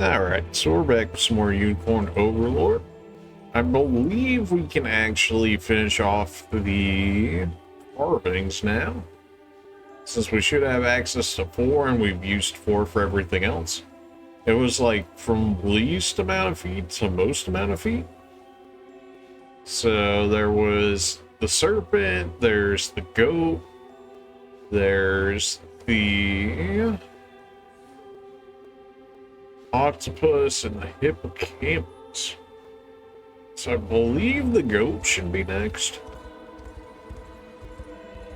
Alright, so we're back with some more Unicorn Overlord. I believe we can actually finish off the carvings now, since we should have access to 4 and we've used 4 for everything else. It was like from least amount of feet to most amount of feet. So there was the serpent, there's the goat, there's the octopus, and the hippocampus. So I believe the goat should be next,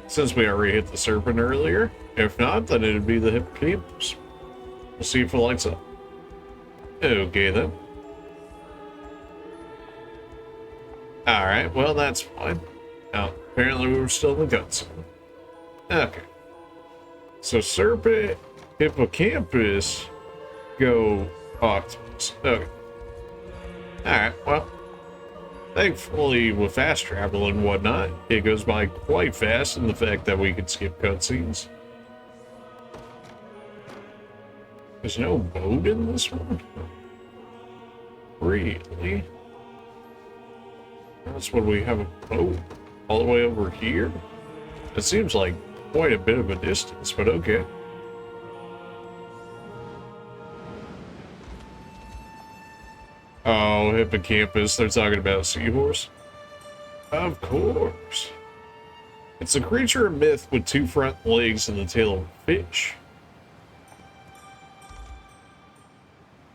since we already hit the serpent earlier. If not, then it'd be the hippocampus. We'll see if it lights up. Okay then. Alright, well that's fine. Now, apparently we were still in the cutscene. Okay. So serpent, hippocampus, go octopus. Okay. Alright, well, thankfully with fast travel and whatnot, it goes by quite fast, and the fact that we can skip cutscenes. There's no boat in this one? Really? That's when we have a boat all the way over here? It seems like quite a bit of a distance, but okay. Oh, hippocampus, they're talking about a seahorse? Of course. It's a creature of myth with 2 front legs and the tail of a fish.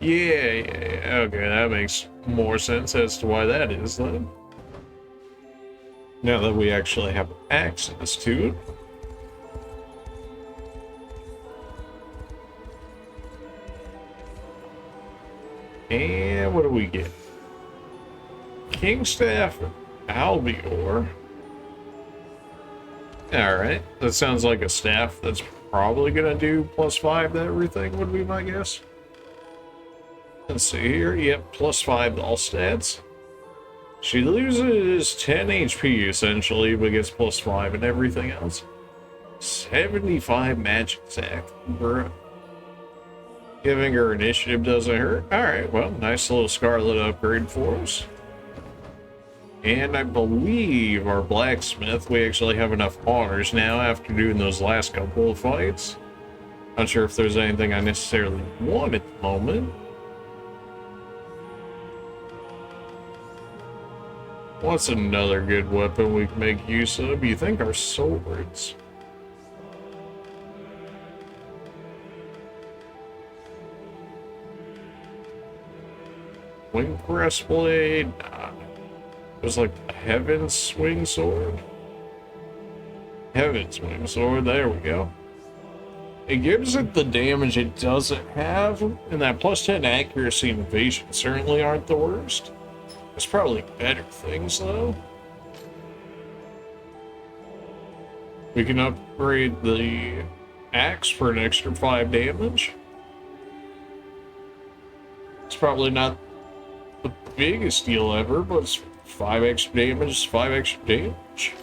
Yeah, okay, that makes more sense as to why that is then. Now that we actually have access to it. And what do we get? Kingstaff Albior. Alright, that sounds like a staff that's probably gonna do +5 to everything, would be my guess. Let's see here. Yep, +5 to all stats. She loses 10 HP essentially, but gets +5 and everything else. 75 magic attack. Bruh. Giving her initiative doesn't hurt. Alright, well, nice little Scarlet upgrade for us. And I believe our blacksmith, we actually have enough honors now after doing those last couple of fights. Not sure if there's anything I necessarily want at the moment. What's another good weapon we can make use of? You think our swords? Wing breastplate? Nah. It was like the Heaven's Swing Sword? Heaven's Swing Sword, there we go. It gives it the damage it doesn't have, and that +10 accuracy and evasion certainly aren't the worst. There's probably better things, though. We can upgrade the axe for an extra 5 damage. It's probably not the biggest deal ever, but it's 5 extra damage, 5 extra damage.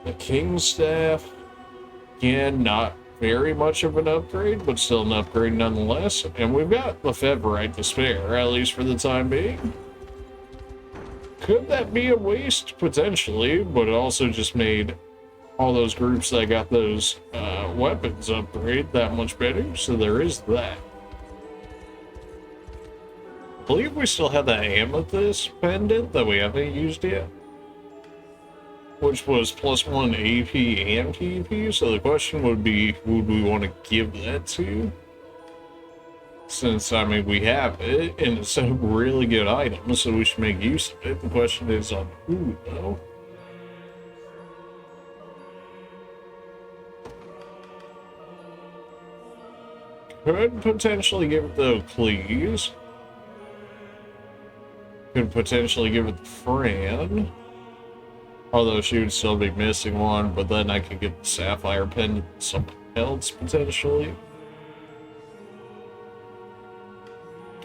The King's Staff, again, not very much of an upgrade, but still an upgrade nonetheless. And we've got Lefebvre to spare, at least for the time being. Could that be a waste? Potentially, but it also just made all those groups that got those weapons upgrade that much better, so there is that. I believe we still have that amethyst pendant that we haven't used yet, which was +1 AP and PvP, so the question would be, would we want to give that to? Since, I mean, we have it, and it's a really good item, so we should make use of it. The question is on who, though? Could potentially give it to Cleese. Could potentially give it to Fran. Although she would still be missing one, but then I could get the sapphire pendant to someone else, potentially.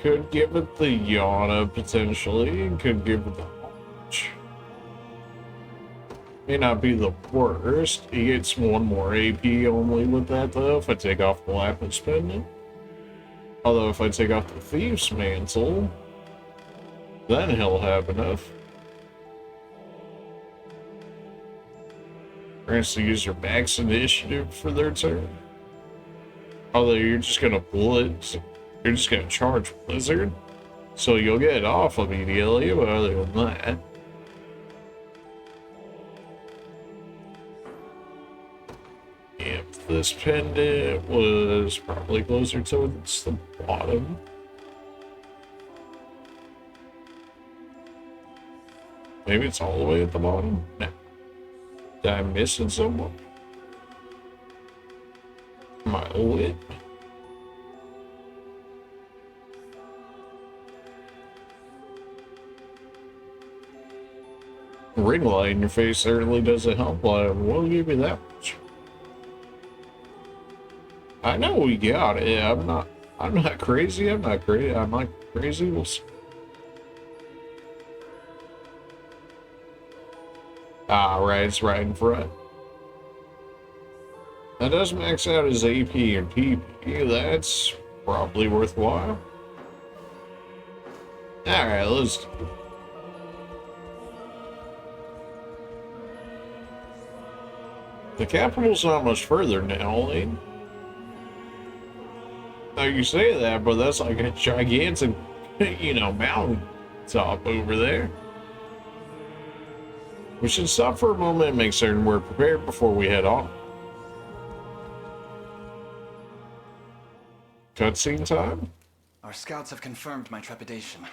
Could give it the Yana, potentially. Could give it the Hotch. May not be the worst. He gets 1 more AP only with that, though, if I take off the Lapis pendant. Although if I take off the Thief's Mantle, then he'll have enough. Grants to use your max initiative for their turn. Although you're just gonna Blitz, you're just gonna charge Blizzard, so you'll get it off immediately, but other than that. Yep, this pendant was probably closer towards the bottom. Maybe it's all the way at the bottom? No. Did I miss it somewhere? Am I lit? Ring light in your face certainly doesn't help. I will give you that much. I know we got it. I'm not crazy. I'm not crazy. I'm not crazy. We'll see. Ah, right. It's right in front. That does max out his AP and PP. That's probably worthwhile. Alright, let's do it. The capital's not much further now, Lane. Now you say that, but that's like a gigantic, mountain top over there. We should stop for a moment and make certain we're prepared before we head on. Cutscene time? Our scouts have confirmed my trepidation.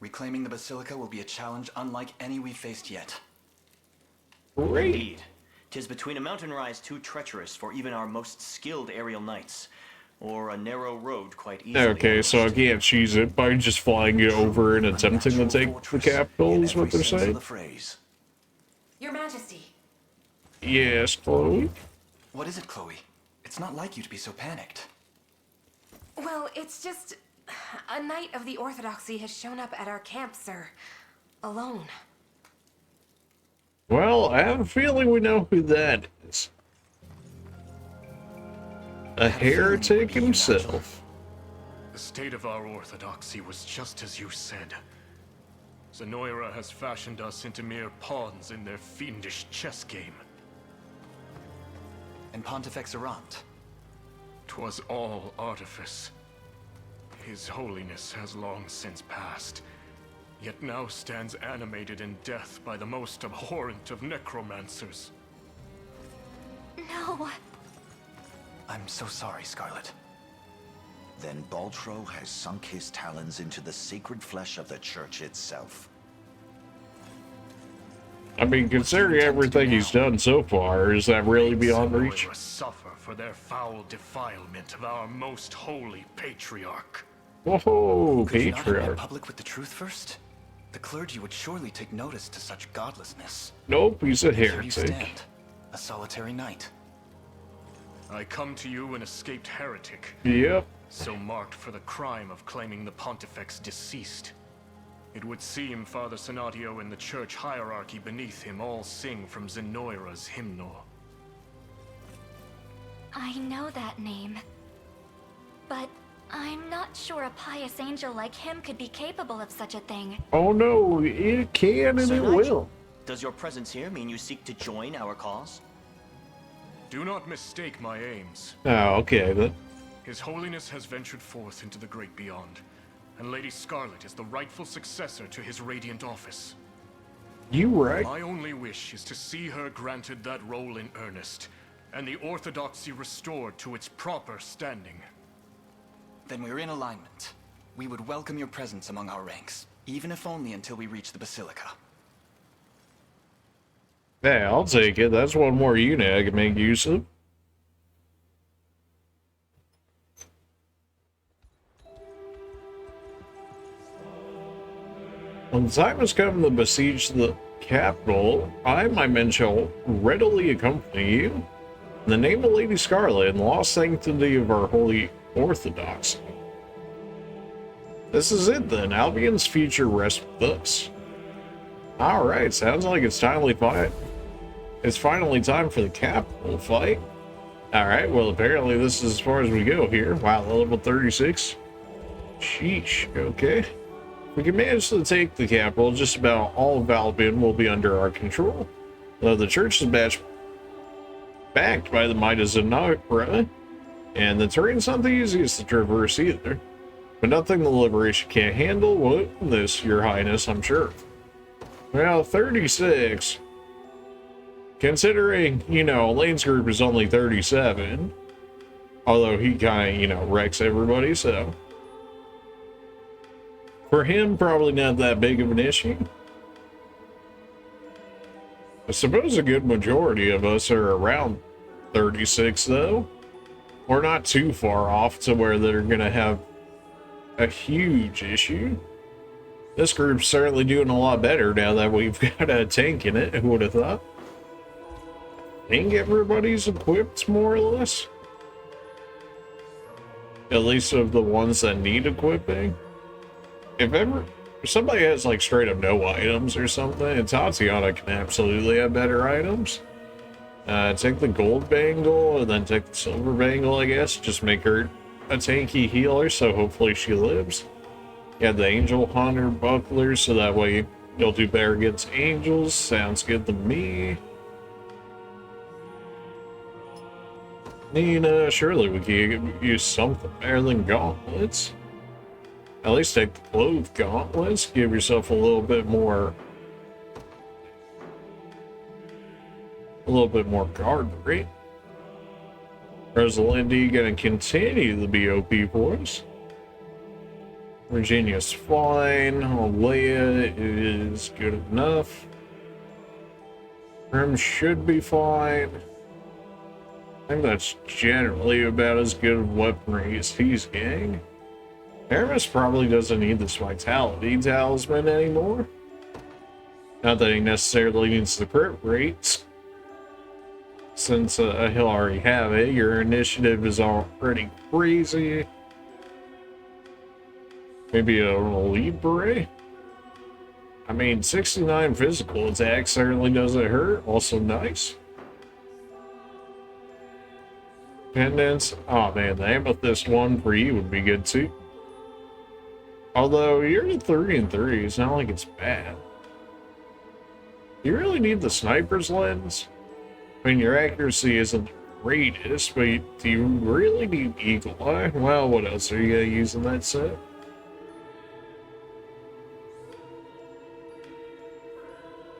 Reclaiming the Basilica will be a challenge unlike any we've faced yet. Great. Indeed. 'Tis between a mountain rise too treacherous for even our most skilled aerial knights, or a narrow road quite easily. Okay, so I can't cheese it by just flying it over and attempting to take the capital, is what they're saying? Your Majesty. Yes, Chloe? What is it, Chloe? It's not like you to be so panicked. Well, it's just... a knight of the Orthodoxy has shown up at our camp, sir. Alone. Well, I have a feeling we know who that is. A heretic himself. The state of our orthodoxy was just as you said. Zenoira has fashioned us into mere pawns in their fiendish chess game. And Pontifex Errant? 'Twas all artifice. His holiness has long since passed, yet now stands animated in death by the most abhorrent of necromancers. No. I'm so sorry, Scarlet. Then Baltro has sunk his talons into the sacred flesh of the church itself. I mean, considering everything he's done so far, is that really beyond reach? Zenoira suffer for their foul defilement of our most holy patriarch. Whoa, Could you not have been patriarch. public with the truth first? The clergy would surely take notice to such godlessness. Nope, he's a Here you heretic. stand, a solitary knight. I come to you an escaped heretic, Yep. so marked for the crime of claiming the Pontifex deceased. It would seem Father Senadio and the church hierarchy beneath him all sing from Zenoira's hymnal. I know that name. But I'm not sure a pious angel like him could be capable of such a thing. Oh no, it can and Sir it Nigel, will. Does your presence here mean you seek to join our cause? Do not mistake my aims. Oh, okay, then. His Holiness has ventured forth into the great beyond, and Lady Scarlet is the rightful successor to his radiant office. You right. My only wish is to see her granted that role in earnest, and the orthodoxy restored to its proper standing. Then we're in alignment. We would welcome your presence among our ranks, even if only until we reach the Basilica. Yeah, I'll take it. That's one more unit I can make use of. When the time has come to besiege the capital, I, my men, shall readily accompany you. In the name of Lady Scarlet and the lost sanctity of our holy orthodoxy. This is it then. Albion's future rests with us. Alright, sounds like it's finally time for the capital fight. Alright, well apparently this is as far as we go here. Wow, level 36. Sheesh, okay. If we can manage to take the capital, just about all of Valbin will be under our control. Though the church is backed by the might of Zanara, and the terrain's not the easiest to traverse either. But nothing the Liberation can't handle. What? This, Your Highness, I'm sure. Well, 36. Considering, you know, Lane's group is only 37. Although he kind of, you know, wrecks everybody, so. For him, probably not that big of an issue. I suppose a good majority of us are around 36, though. We're not too far off to where they're going to have a huge issue. This group's certainly doing a lot better now that we've got a tank in it. Who would have thought? I think everybody's equipped more or less. At least of the ones that need equipping. If somebody has like straight up no items or something, Tatiana can absolutely have better items. Take the gold bangle and then take the silver bangle, I guess. Just make her a tanky healer, so hopefully she lives. Yeah, the angel hunter buckler, so that way you'll do better against angels. Sounds good to me. Nina, surely we can use something better than gauntlets. At least take the clothed gauntlets. Give yourself a little bit more guard rate. Rosalinda gonna continue to be OP for us. Virginia's fine. Leia is good enough. Grim should be fine. I think that's generally about as good of weaponry as he's getting. Aramis probably doesn't need this vitality talisman anymore. Not that he necessarily needs the crit rates. Since he'll already have it, your initiative is already crazy. Maybe a elite beret? I mean, 69 physical attack certainly doesn't hurt. Also nice. Pendants. Oh man, the amethyst one for you would be good too. Although you're at 3 and 3, it's not like it's bad. You really need the sniper's lens. I mean, your accuracy isn't the greatest, but do you really need Eagle Eye? Well, what else are you gonna use in that set?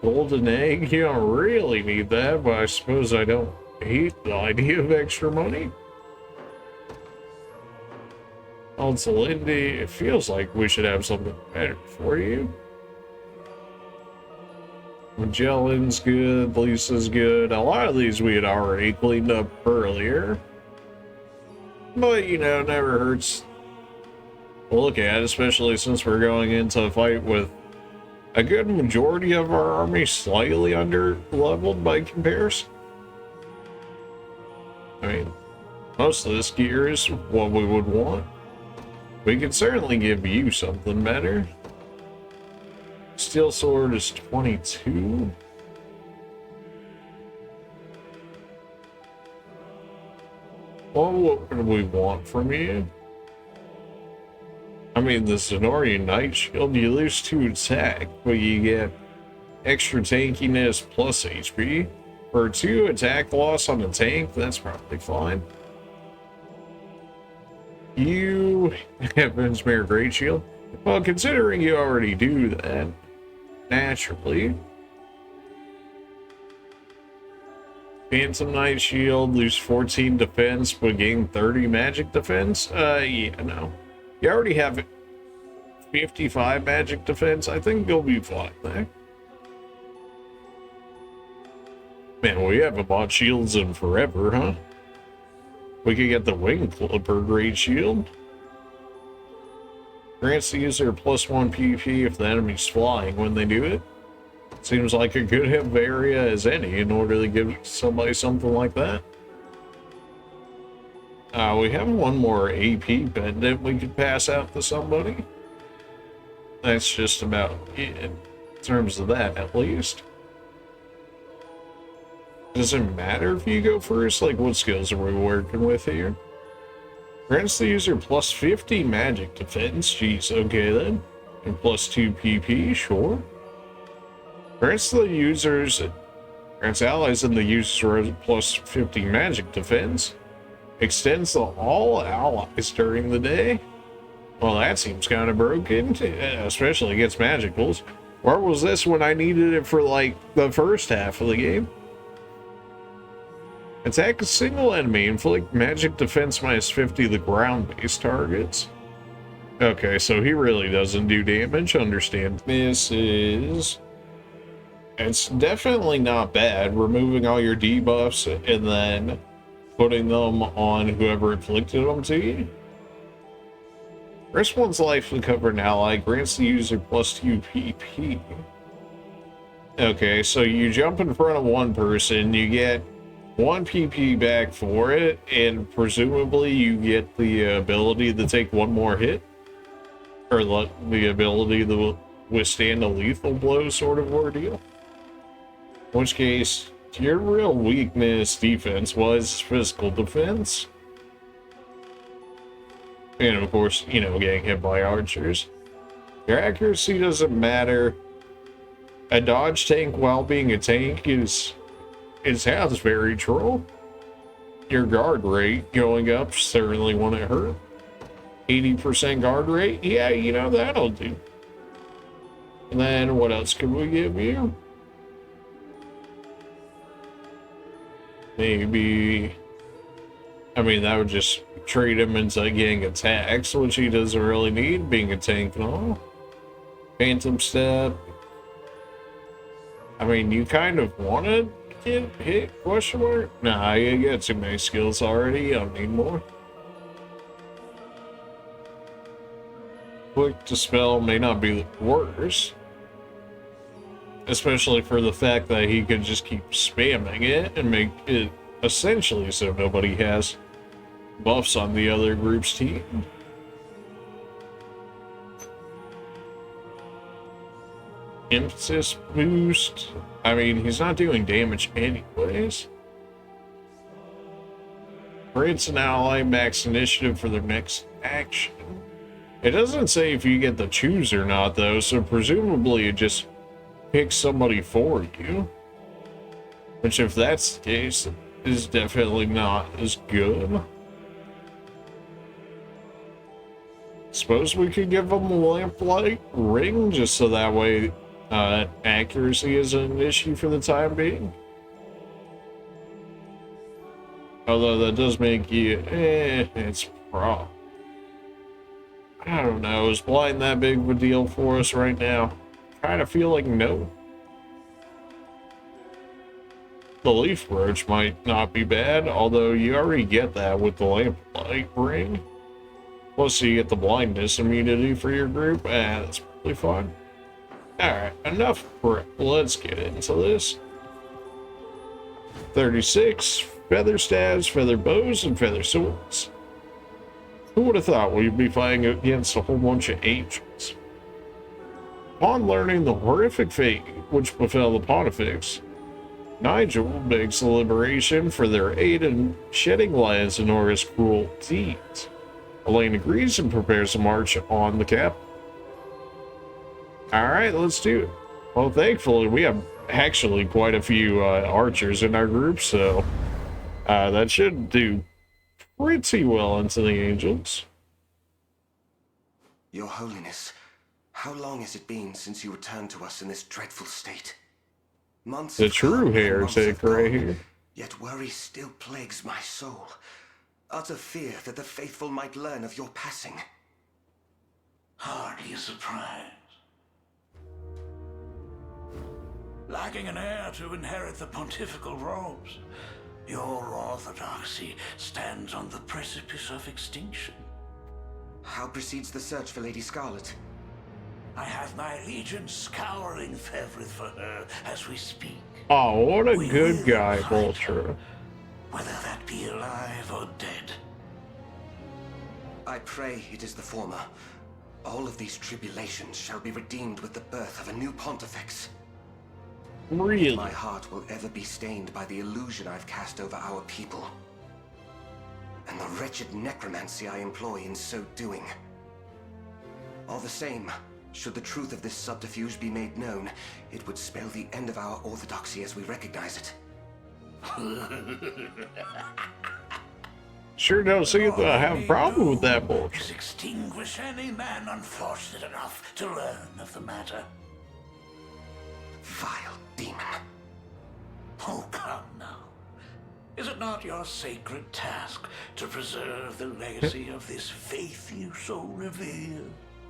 Golden egg? You don't really need that, but I suppose I don't hate the idea of extra money. Also, Lindy, it feels like we should have something better for you. Magellan's good, Lisa's good. A lot of these we had already cleaned up earlier. But, you know, never hurts to look at, especially since we're going into a fight with a good majority of our army slightly under-leveled by comparison. I mean, most of this gear is what we would want. We could certainly give you something better. Steel sword is 22. Well, what do we want from you? I mean, the Zenorian Night Shield, you lose 2 attack, but you get extra tankiness plus HP. For 2 attack loss on a tank, that's probably fine. You have Innsmere Great Shield. Well, considering you already do that, naturally. Phantom Knight Shield, lose 14 defense, but gain 30 magic defense? Yeah, no. You already have 55 magic defense. I think you'll be fine there. Man, we haven't bought shields in forever, huh? We could get the Wing Clipper Great Shield. Grants the user +1 PP if the enemy's flying when they do it. Seems like a good hit area as any in order to give somebody something like that. We have one more AP pendant we could pass out to somebody. That's just about it in terms of that, at least. Does it matter if you go first? Like, what skills are we working with here? Grants the user plus 50 magic defense. Jeez, okay then. And plus 2 PP, sure. Grants allies and the user plus 50 magic defense. Extends to all allies during the day. Well, that seems kind of broken, especially against magicals. Where was this when I needed it for, like, the first half of the game? Attack a single enemy, inflict magic defense minus 50 the ground-based targets. Okay, so he really doesn't do damage. Understand. This is... It's definitely not bad. Removing all your debuffs and then putting them on whoever inflicted them to you. Rest one's life to cover an ally. Grants the user plus 2 PP. Okay, so you jump in front of one person, you get 1 PP back for it, and presumably you get the ability to take one more hit. Or the ability to withstand a lethal blow sort of ordeal. In which case, your real weakness defense-wise physical defense. And of course, you know, getting hit by archers. Your accuracy doesn't matter. A dodge tank while being a tank is sounds very true. Your guard rate going up certainly won't hurt. 80% guard rate? Yeah, you know, that'll do. And then what else could we give you? Maybe... I mean, that would just trade him into getting attacks, which he doesn't really need, being a tank and all. Phantom Step. I mean, you kind of want to get hit, question mark? Nah, you got too many skills already, you don't need more. Quick Dispel may not be the worst. Especially for the fact that he could just keep spamming it and make it essentially so nobody has buffs on the other group's team. Impetus boost. I mean, he's not doing damage anyways. Grants an ally max initiative for their next action. It doesn't say if you get to choose or not, though, so presumably it just picks somebody for you. Which, if that's the case, is definitely not as good. Suppose we could give them a lamplight ring, just so that way accuracy isn't an issue for the time being. Although that does make you, it's pro. I don't know, is blind that big of a deal for us right now? Kind of feel like no. The leaf brooch might not be bad, although you already get that with the lamplight ring. Plus you get the blindness immunity for your group. That's probably fine. Alright, enough prep. Let's get into this. 36, feather staves, feather bows, and feather swords. Who would have thought we'd be fighting against a whole bunch of angels? Upon learning the horrific fate which befell the Pontifex, Nigel begs the liberation for their aid in shedding light on Zenora's cruel deeds. Elaine agrees and prepares to march on the cap. Alright, let's do it. Well, thankfully, we have actually quite a few archers in our group, so that should do pretty well into the angels. Your Holiness, how long has it been since you returned to us in this dreadful state? Months The have true come, months heretic have right gone, here. Yet worry still plagues my soul. Utter fear that the faithful might learn of your passing. Hardly a surprise. Lacking an heir to inherit the pontifical robes, your orthodoxy stands on the precipice of extinction. How proceeds the search for Lady Scarlet? I have my legions scouring Fevrith for her as we speak. Oh, what a We good will guy, find Vulture. her, whether that be alive or dead. I pray it is the former. All of these tribulations shall be redeemed with the birth of a new pontifex. Really? My heart will ever be stained by the illusion I've cast over our people. and the wretched necromancy I employ in so doing. All the same, should the truth of this subterfuge be made known, it would spell the end of our orthodoxy as we recognize it. Sure don't seem to have a problem with that bullshit. Is extinguish any man unfortunate enough to learn of the matter. Vile demon. Oh, come now. Is it not your sacred task to preserve the legacy of this faith you so revere?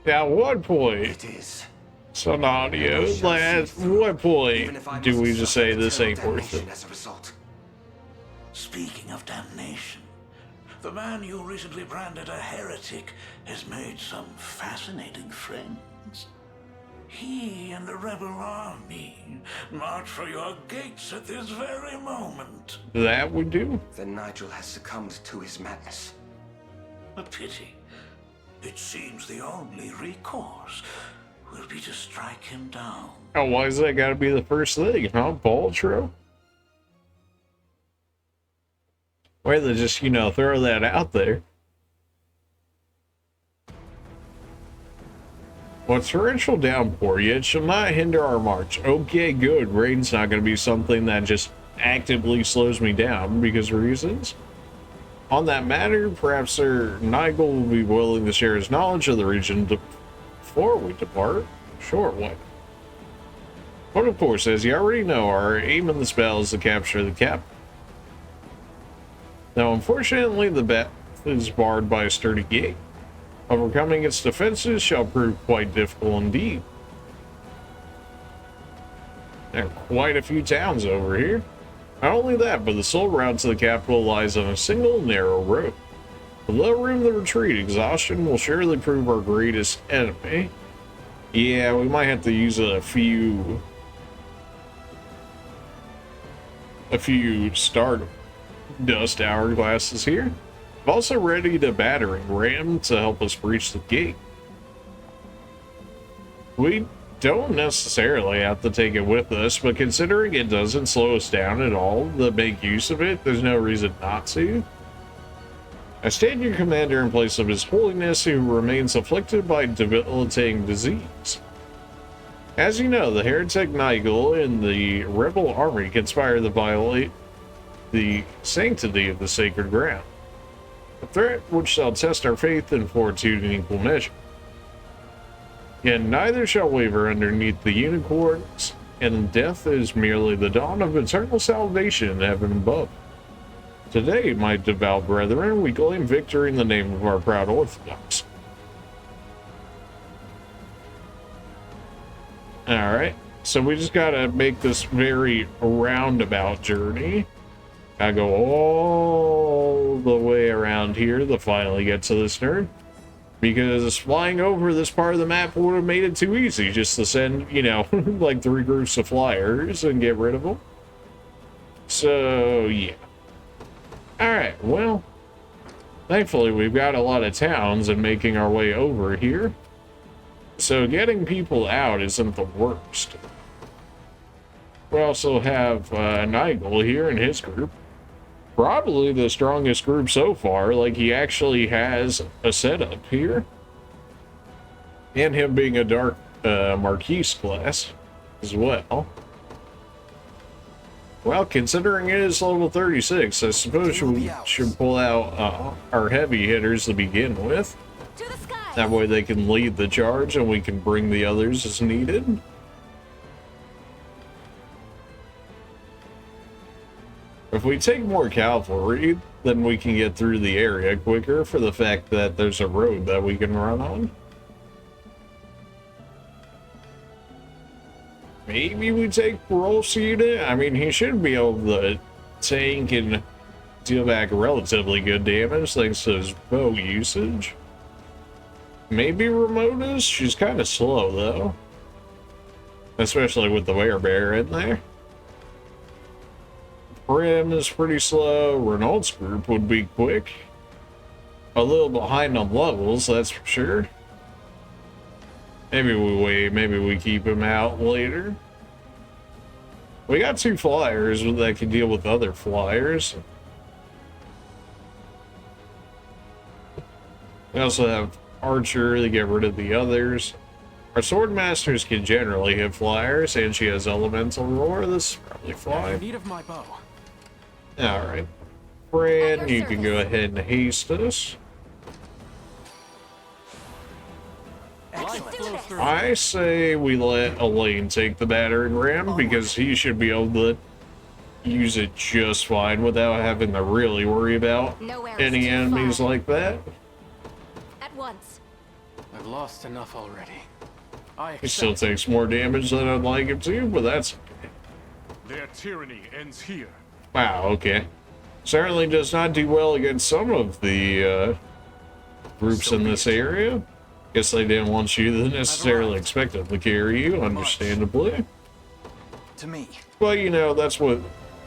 At what point, It is. Sonadio, like, at what point do we just say this ain't worth it? As a result. Speaking of damnation, the man you recently branded a heretic has made some fascinating friends. He and the rebel army march for your gates at this very moment. That we do? Then Nigel has succumbed to his madness. A pity. It seems the only recourse will be to strike him down. Oh, why is that gotta be the first thing, huh, Baltro? Way to just, you know, throw that out there. Well, torrential downpour, yet shall not hinder our march. Okay, good. Rain's not going to be something that just actively slows me down because of reasons. On that matter, perhaps Sir Nigel will be willing to share his knowledge of the region before we depart. Sure, what? But of course, as you already know, our aim in the spell is to capture the cap. Now, unfortunately, the path is barred by a sturdy gate. Overcoming its defenses shall prove quite difficult indeed. There are quite a few towns over here. Not only that, but the sole route to the capital lies on a single narrow road. With little room to retreat, exhaustion will surely prove our greatest enemy. Yeah, we might have to use a few Stardust hourglasses here. I'm also ready to battering ram to help us breach the gate. We don't necessarily have to take it with us, but considering it doesn't slow us down at all to make use of it, there's no reason not to. I stand your commander in place of His Holiness, who remains afflicted by debilitating disease. As you know, the heretic Nigel and the rebel army conspire to violate the sanctity of the sacred ground. A threat which shall test our faith and fortitude in equal measure. Yet neither shall waver underneath the unicorns, and death is merely the dawn of eternal salvation in heaven above. Today, my devout brethren, we claim victory in the name of our proud Orthodox. Alright, so we just gotta make this very roundabout journey. Gotta go all the way around here to finally get to this nerd. Because flying over this part of the map would have made it too easy just to send, you know, like 3 groups of flyers and get rid of them. So, yeah. Alright, well, thankfully we've got a lot of towns and making our way over here. So getting people out isn't the worst. We also have Nigel here and his group. Probably the strongest group so far, like he actually has a setup here. And him being a dark Marquise class as well. Well, considering it is level 36, I suppose we should pull out our heavy hitters to begin with. That way they can lead the charge and we can bring the others as needed. If we take more cavalry, then we can get through the area quicker for the fact that there's a road that we can run on. Maybe we take Rolf's unit? I mean, he should be able to tank and deal back relatively good damage thanks to his bow usage. Maybe Ramona's? She's kind of slow, though. Especially with the werebear in there. Prim is pretty slow. Renault's group would be quick. A little behind on levels, that's for sure. Maybe we wait, maybe we keep him out later. We got 2 flyers that can deal with other flyers. We also have Archer to get rid of the others. Our Sword Masters can generally hit flyers, and she has Elemental Roar. This is probably fine. In need of my bow. Alright. Fran, you can go ahead and haste us. I say we let Elaine take the battering ram because he should be able to use it just fine without having to really worry about any enemies like that. At once. I've lost enough already. He still takes more damage than I'd like him to, but that's okay. Their tyranny ends here. Wow, okay. Certainly does not do well against some of the groups in this area. Guess they didn't want you to necessarily expect them to carry you, understandably. To me. Well, you know, that's what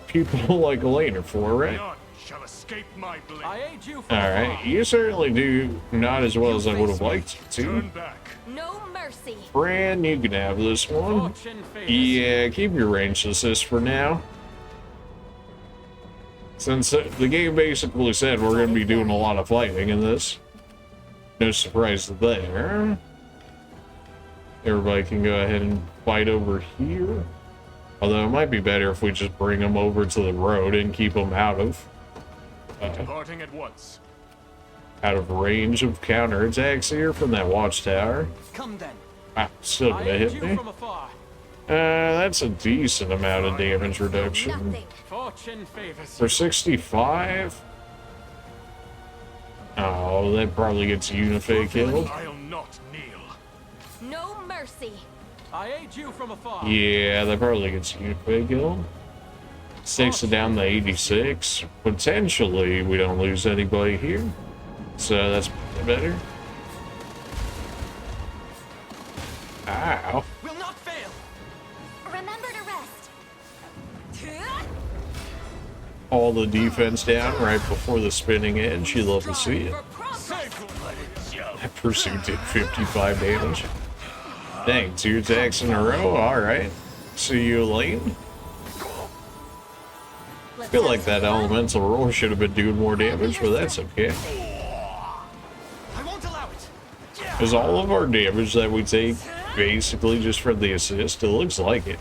people like Elaine are for, right? None shall escape my blade. I aid you from Alright, you certainly do not as well as I would have liked you to. Turn back. No mercy. Fran, you can have this one. Yeah, keep your ranged assist for now. Since the game basically said we're going to be doing a lot of fighting in this. No surprise there. Everybody can go ahead and fight over here. Although it might be better if we just bring them over to the road and keep them out of Departing at once. range of counterattacks here from that watchtower. Come then. Wow, still gonna hit me. That's a decent amount of damage reduction. Nothing. Fortune favors For 65? Oh, that probably gets Unifei killed. I'll not kneel. No mercy. I aid you from afar. Yeah, that probably gets Unifei killed. Takes it down to 86. Potentially, we don't lose anybody here. So that's better. Ow. Will not fail. Remember to rest. All the defense down right before the spinning edge. You love to see it. That pursuit did 55 damage. Dang, 2 attacks in a row. Alright. See you, Elaine. I feel like that elemental roar should have been doing more damage, but that's okay. I won't allow it. Is all of our damage that we take basically just from the assist? It looks like it.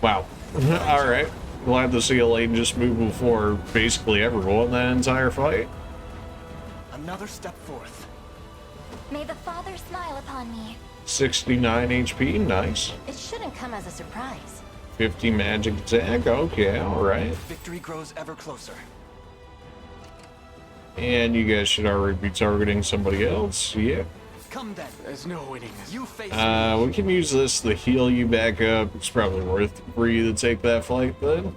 Wow. Alright. Glad to see Elaine just move before basically everyone that entire fight. Another step forth. May the Father smile upon me. 69 HP, nice. It shouldn't come as a surprise. 50 magic attack, okay, alright. Victory grows ever closer. And you guys should already be targeting somebody else, yeah. Come then. There's no winning this. You face We can use this to heal you back up. It's probably worth for you to take that fight then.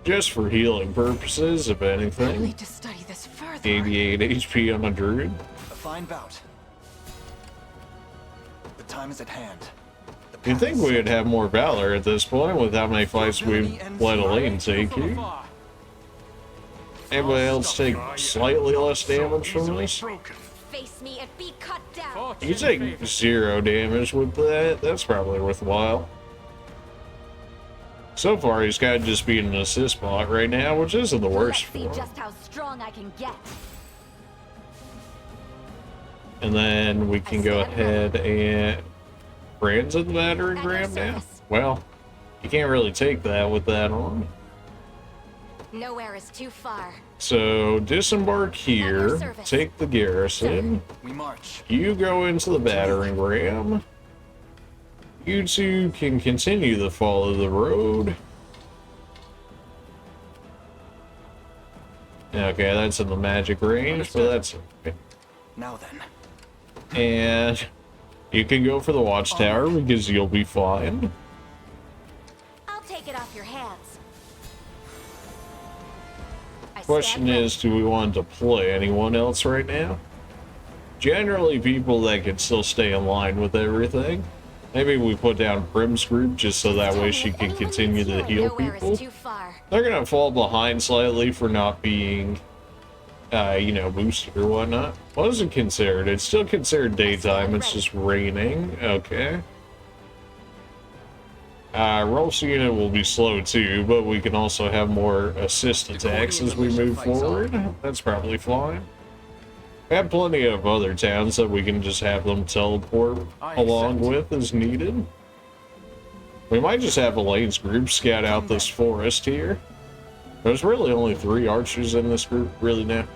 Just for healing purposes, if I anything. need to study this further. 88 HP on a druid. a fine bout. The time is at hand. The You'd path think is we set. would have more valor at this point with how many fights we've let Elaine take here. Anybody else take slightly less damage from this? Face me and be cut down. You take 0 damage with that, that's probably worthwhile. So far, he's got to just be an assist bot right now, which isn't the worst Let's for see him. just how strong I can get. And then we can go ahead and... Brand's in the battering ram now? Well, you can't really take that with that on. Nowhere is too far. So, disembark here, take the garrison. We march. You go into the battering ram. You two can continue the follow the road. Okay, that's in the magic range, but that's okay. Now then. And you can go for the watchtower because you'll be fine. I'll take it off your hands. I Question stand is, do we want to deploy anyone else right now? Generally, people that can still stay in line with everything. Maybe we put down Prim's group just so that way she can continue to heal people. Too far. They're gonna fall behind slightly for not being, you know, boosted or whatnot. What is it considered? It's still considered daytime. It's just raining. Okay. Rolf's unit will be slow too, but we can also have more assist attacks as we move forward. That's probably fine. We have plenty of other towns that we can just have them teleport along with as needed. We might just have Elaine's group scout out this forest here. There's really only 3 archers in this group, really, now.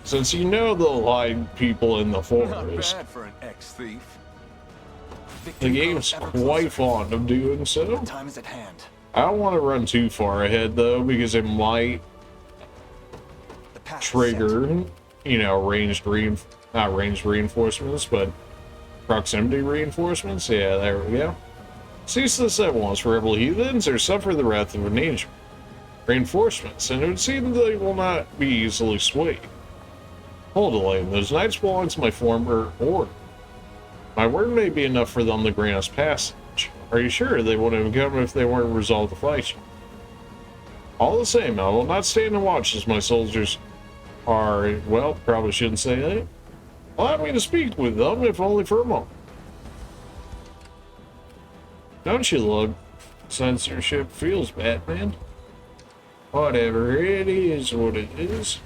Since you know they'll hide people in the forest. Not bad for an ex-thief. The game's quite fond of doing so. Time is at hand. I don't want to run too far ahead, though, because it might trigger, you know, not ranged reinforcements, but proximity reinforcements. Yeah, there we go. Cease this at once, rebel heathens, or suffer the wrath of an angel. Reinforcements, and it would seem they will not be easily swayed. Hold, Elaine, those knights belong to my former order. My word may be enough for them to grant us passage. Are you sure they wouldn't have come if they weren't resolved to fight you? All the same, I will not stand and watch as my soldiers are, well, probably shouldn't say that. Allow me to speak with them, if only for a moment. Don't you love censorship? Feels bad, man. Whatever, it is what it is.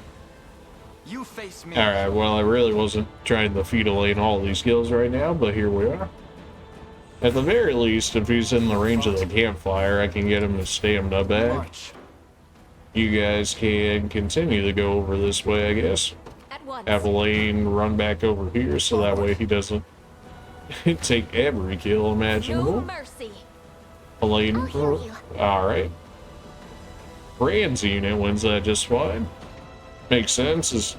You face me. Alright, well, I really wasn't trying to feed Elaine all these skills right now, but here we are. At the very least, if he's in the range of the campfire, I can get him to stamina back. You guys can continue to go over this way, I guess. Have Elaine run back over here, so that way he doesn't take every kill imaginable. Elaine, alright. Brand's unit wins that just fine. Makes sense, as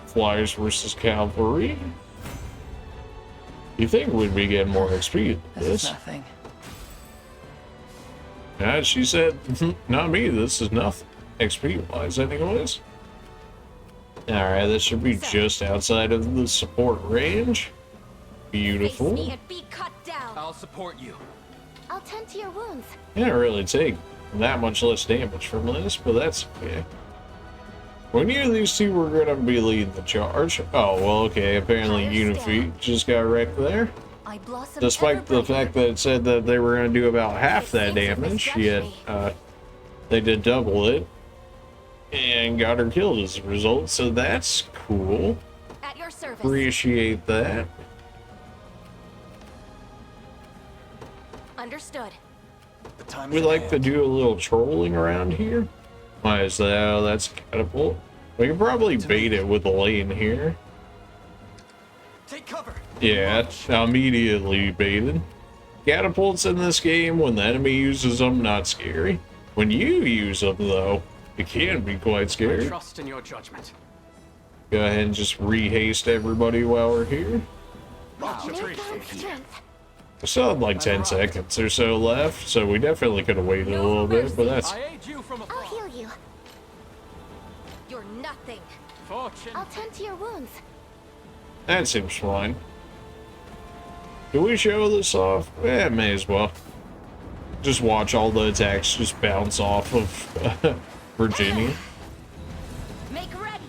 flyers versus cavalry. You think we'd be getting more XP than this? Nothing. She said, not me, this is nothing. XP-wise, anyways. Alright, this should be just outside of the support range. Beautiful. I'll support you. I'll tend to your wounds. Can't really take that much less damage from this, but that's okay. We knew these two were going to be leading the charge. Oh, well, okay, apparently Unifeet just got wrecked there. Despite the fact that it said that they were going to do about half that damage, yet they did double it and got her killed as a result, so that's cool. At your service. Appreciate that. Understood. We like to do a little trolling around here. Why is that? Oh, that's catapult. We can probably bait it with Elaine here. Take cover. Yeah, immediately baited. Catapults in this game, when the enemy uses them, not scary. When you use them, though, it can be quite scary. I trust in your judgment. Go ahead and just rehaste everybody while we're here. We still have like 10 seconds or so left, so we definitely could have waited a little bit, but that's... I'll heal you. You're nothing. I'll tend to your wounds. That seems fine. Do we show this off? Eh, may as well. Just watch all the attacks just bounce off of Virginia. Make ready.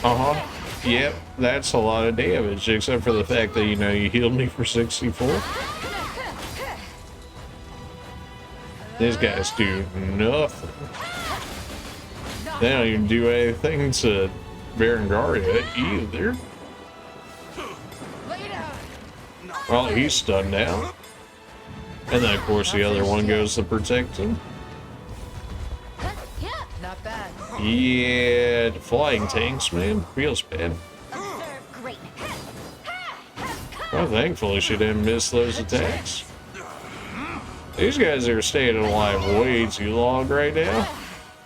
Uh-huh. Yep, that's a lot of damage, except for the fact that, you know, you healed me for 64. These guys do nothing. They don't even do anything to Berengaria either. Well, he's stunned now. And then, of course, the other one goes to protect him. Not bad. Yeah, flying tanks, man. Feels bad. Well, thankfully she didn't miss those attacks. These guys are staying alive way too long right now.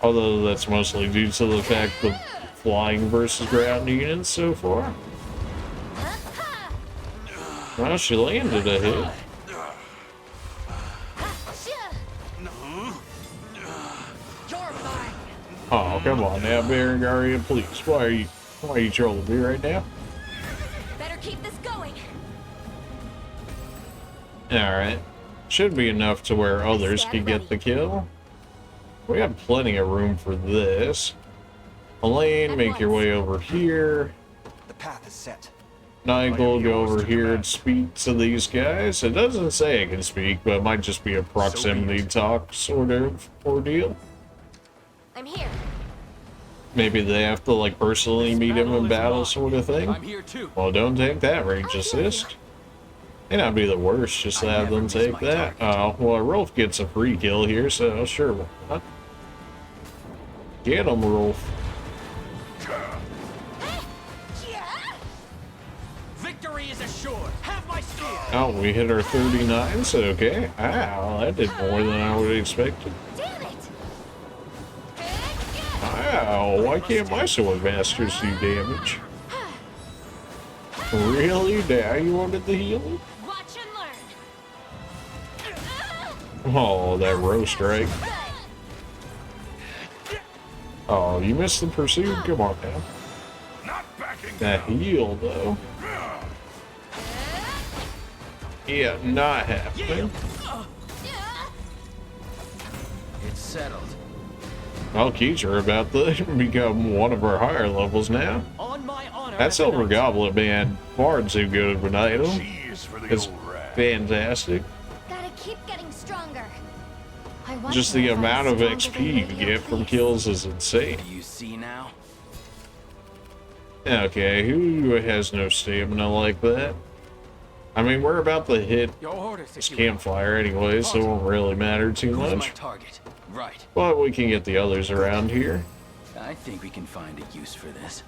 Although that's mostly due to the fact of flying versus ground units so far. Well, she landed a hit. Oh, come on now, Berengaria, please. Why are you trolling me right now? Better keep this going. Alright. Should be enough to where others can get the kill. We have plenty of room for this. Elaine, make your way over here. The path is set. Nigel, go over here and speak to these guys. It doesn't say I can speak, but it might just be a proximity talk sort of ordeal. I'm here. maybe they have to like personally meet him in battle sort of thing. I'm here too. Well, don't take that, range assist. May not be the worst, just to have them take that. Oh, well, Rolf gets a free kill here, so sure, why not? Get him, Rolf. Victory is assured. Have my spear. Oh, we hit our 39s, okay. Wow, that did more than I would have expected. Damn it! Wow, why can't my sword masters do damage? Really? Now you wanted the healing? Watch and learn. Oh, that row strike. Oh, you missed the pursuit? Come on now. That heal, though. Yeah, not happening. It's settled. Well, Keys are about to become one of our higher levels now. On my honor. That Silver Goblet, man, far too good of an item. It's fantastic. Gotta keep getting stronger. I wonder Just the if I'm amount of stronger XP than you radio get from police. kills is insane. Do you see now? Okay, who has no stamina like that? I mean, we're about to hit Your orders, this if you campfire anyway, so it won't really matter too will. Who's my much. target? Right. But we can get the others around here. I think we can find a use for this.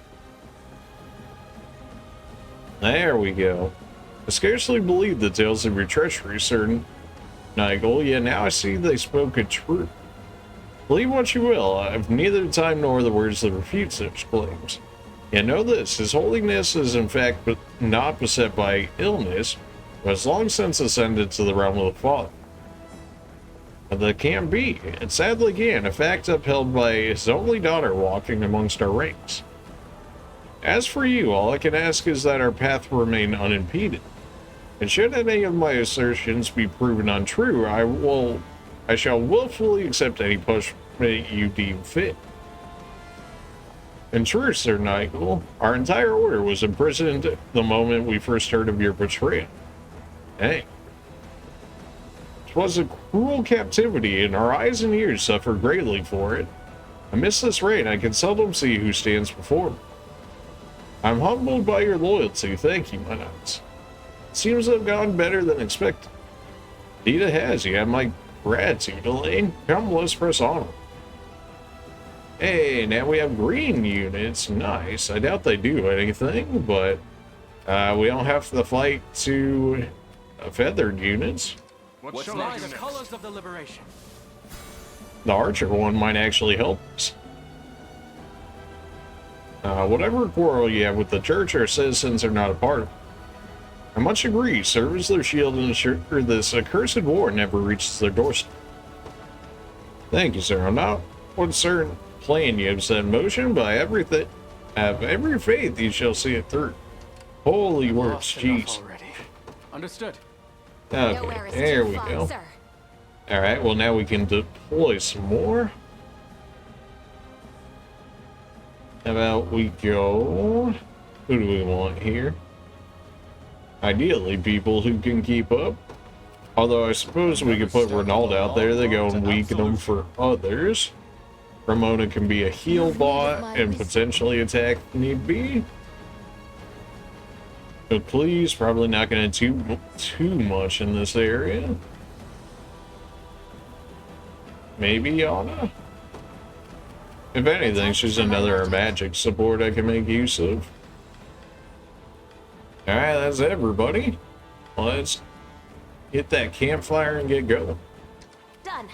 There we go. I scarcely believe the tales of your treachery, Sir Nigel. Yeah, now I see they spoke a truth. Believe what you will, I've neither the time nor the words that refute such claims. Yet know this, His Holiness is in fact not beset by illness, but has long since ascended to the realm of the Father. But that can't be. It sadly can, a fact upheld by his only daughter walking amongst our ranks. As for you, all I can ask is that our path remain unimpeded. And should any of my assertions be proven untrue, I shall willfully accept any punishment you deem fit. In truth, Sir Nigel, our entire order was imprisoned the moment we first heard of your betrayal. Hey. 'Twas a cruel captivity, and our eyes and ears suffered greatly for it. Amidst this reign, I can seldom see who stands before me. I'm humbled by your loyalty, thank you, my knights. It seems to have gone better than expected. Indeed it has, you have my gratitude, Elaine. Come, let's press on. Hey, now we have green units, nice. I doubt they do anything, but we don't have to fight to feathered units. What's next? The colors of the liberation. The archer one might actually help us. Whatever quarrel you have with the church, our citizens are not a part of it. I much agree, serve as their shield and ensure this accursed war never reaches their doorstep. Thank you, sir. I'm not one certain plan you have set in motion, but I have every faith you shall see it through. Holy words, jeez. Understood. Okay, there we go. Alright, well now we can deploy some more. How about we go... Who do we want here? Ideally, people who can keep up. Although I suppose we could put Ronaldo out there, they go and weaken them for others. Ramona can be a heal bot and potentially attack if need be. But please, probably not going to do too much in this area. Maybe Anna? If anything, she's another magic support I can make use of. Alright, that's everybody. Let's hit that campfire and get going. Done.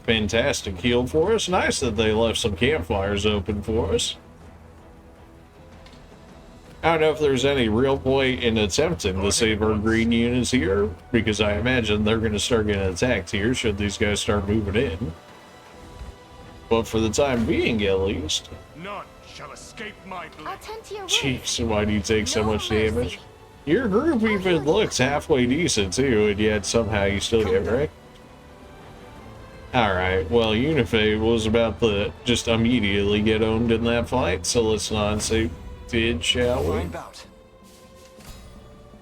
Fantastic heal for us. Nice that they left some campfires open for us. I don't know if there's any real point in attempting to save our green units here, because I imagine they're going to start getting attacked here should these guys start moving in. But for the time being, at least. None shall escape my blade. I'll tend to your Jeez, why do you take so much mercy. damage? Your group even looks halfway decent too, and yet somehow you still get wrecked. Alright, well, Unifade was about to just immediately get owned in that fight, so let's not say did, shall we?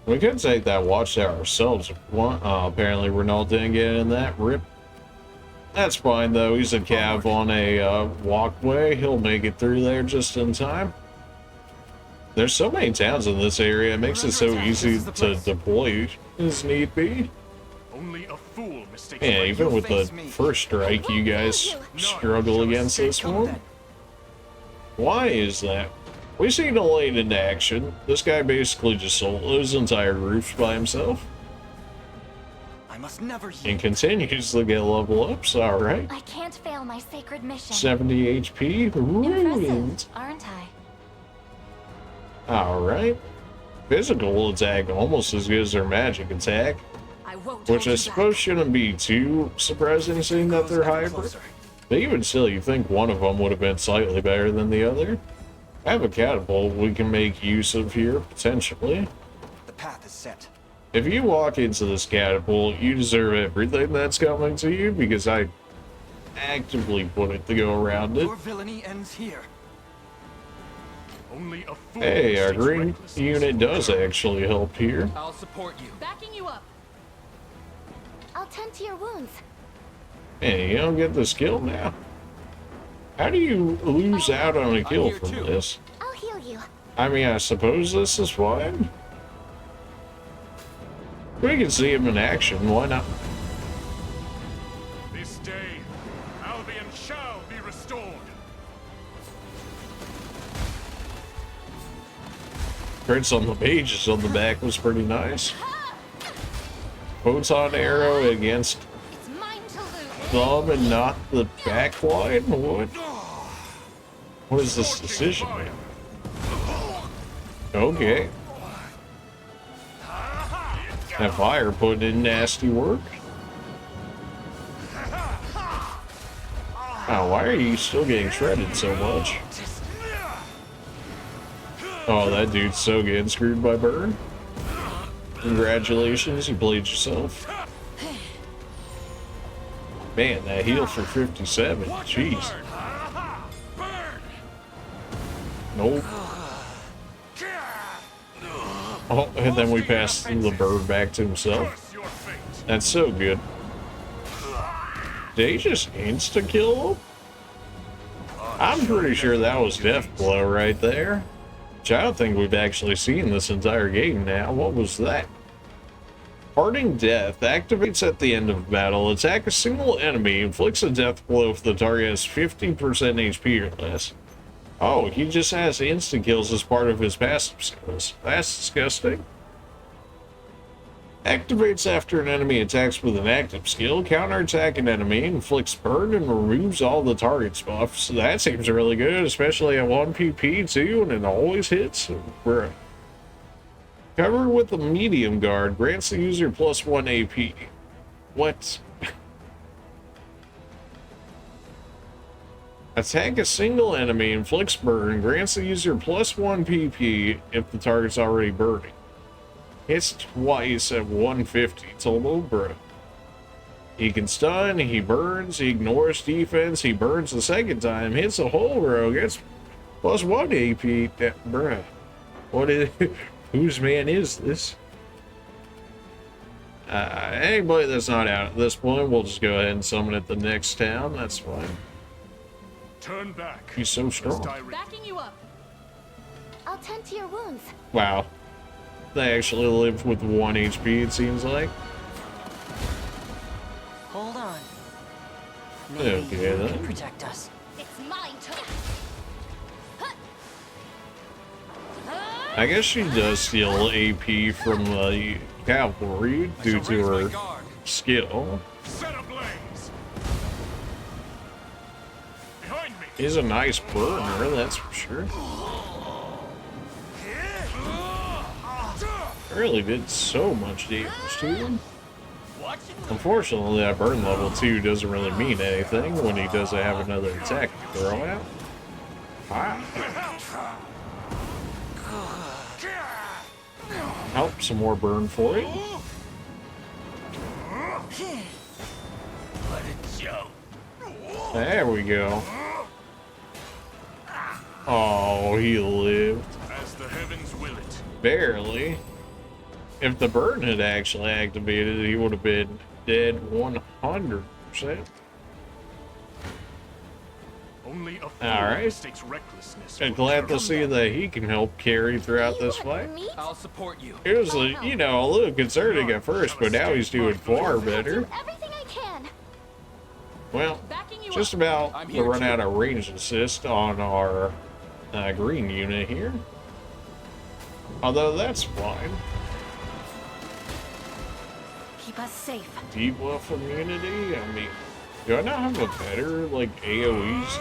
We could take that watchtower ourselves if we want. Oh, apparently Renault didn't get in that. Rip. That's fine, though. He's a cav on a walkway. He'll make it through there just in time. There's so many towns in this area. It makes it so easy to deploy as need be. Only a fool mistakes. Yeah, even with the first strike, you guys struggle against this one. Why is that? We've seen a lane in action. This guy basically just solos entire roofs by himself. I must never yield. And continues to get level ups, alright. I can't fail my sacred mission. 70 HP, ruined. Impressive, aren't I? Alright. Physical attack almost as good as their magic attack. Which I suppose shouldn't be too surprising seeing that they're hybrid. But even still, you think one of them would have been slightly better than the other. I have a catapult we can make use of here, potentially. The path is set. If you walk into this catapult, you deserve everything that's coming to you, because I actively put it to go around it. Your villainy ends here. Only a fool Hey, our mistakes green recklessness. unit does actually help here. I'll support you. Backing you up. I'll tend to your wounds. Hey, you don't get the skill now. How do you lose out on a kill from this? I'll heal you. I mean, I suppose this is fine. We can see him in action, why not? This day, Albion shall be restored. Prints on the pages on the back was pretty nice. Photon arrow against It's mine to lose. thumb and not the back line? What? What is this decision? Okay. That fire put in nasty work. Oh, why are you still getting shredded so much? Oh, that dude's so getting screwed by Burn. Congratulations, you played yourself. Man, that heal for 57. Jeez. Nope. Oh, and then we passed the bird back to himself. That's so good. Did he just insta-kill him? I'm pretty sure that was Death Blow right there. Which I don't think we've actually seen this entire game now. What was that? Parting Death activates at the end of battle. Attack a single enemy, inflicts a death blow if the target has 50% HP or less. Oh, he just has insta-kills as part of his passive skills. That's disgusting. Activates after an enemy attacks with an active skill. Counterattack an enemy, inflicts burn, and removes all the target's buffs. That seems really good, especially at 1 PP too, and it always hits. Bruh. Cover with a medium guard grants the user +1 AP. What? Attack a single enemy, inflicts burn, grants the user +1 PP if the target's already burning. Hits twice at 150 total, bruh. He can stun, he burns, he ignores defense, he burns the second time, hits a whole row, gets +1 AP. Bruh. What is... Whose man is this? Anybody that's not out at this point, we'll just go ahead and summon at the next town. That's fine. Turn back. He's so strong. Backing you up. I'll tend to your wounds. Wow. They actually live with 1 HP, it seems like. Hold on. Okay, then. Protect us. It's mine to. I guess she does steal AP from the cavalry due to her skill. Set ablaze. Behind me. He's a nice burner, that's for sure. Really did so much damage to him. Unfortunately, that burn level 2 doesn't really mean anything when he doesn't have another attack to throw out. Help, some more burn for it. There we go. Oh, he lived. As the heavens will it. Barely. If the burn had actually activated, he would have been dead 100%. Only a fool Alright. mistakes recklessness I'm for glad to courage. see that he can help carry throughout You this want fight. meat? I'll support you. It was, you know, a little concerning at first, but now he's doing far I'll better. do everything I can. Well, Backing you just up. about I'm to here run too. out of range assist on our green unit here. Although that's fine. Keep us safe. Debuff immunity? I mean, do I not have a better, like, AoEs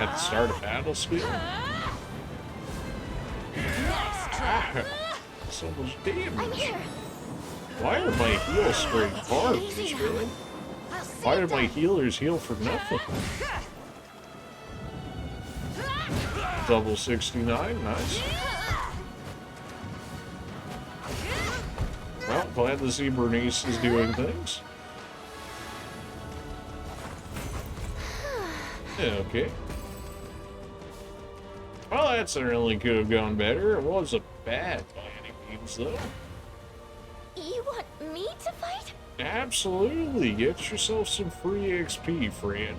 at the start of battle speed? So much I'm damage. here. Why are my heals straight barbs? Easy now. Really? I'll see Why you did my done. healers heal for nothing? Double 69, nice. Well, glad to see Bernice is doing things. Okay. Well, that certainly could have gone better. It wasn't bad by any means, though. You want me to fight? Absolutely. Get yourself some free XP, friend.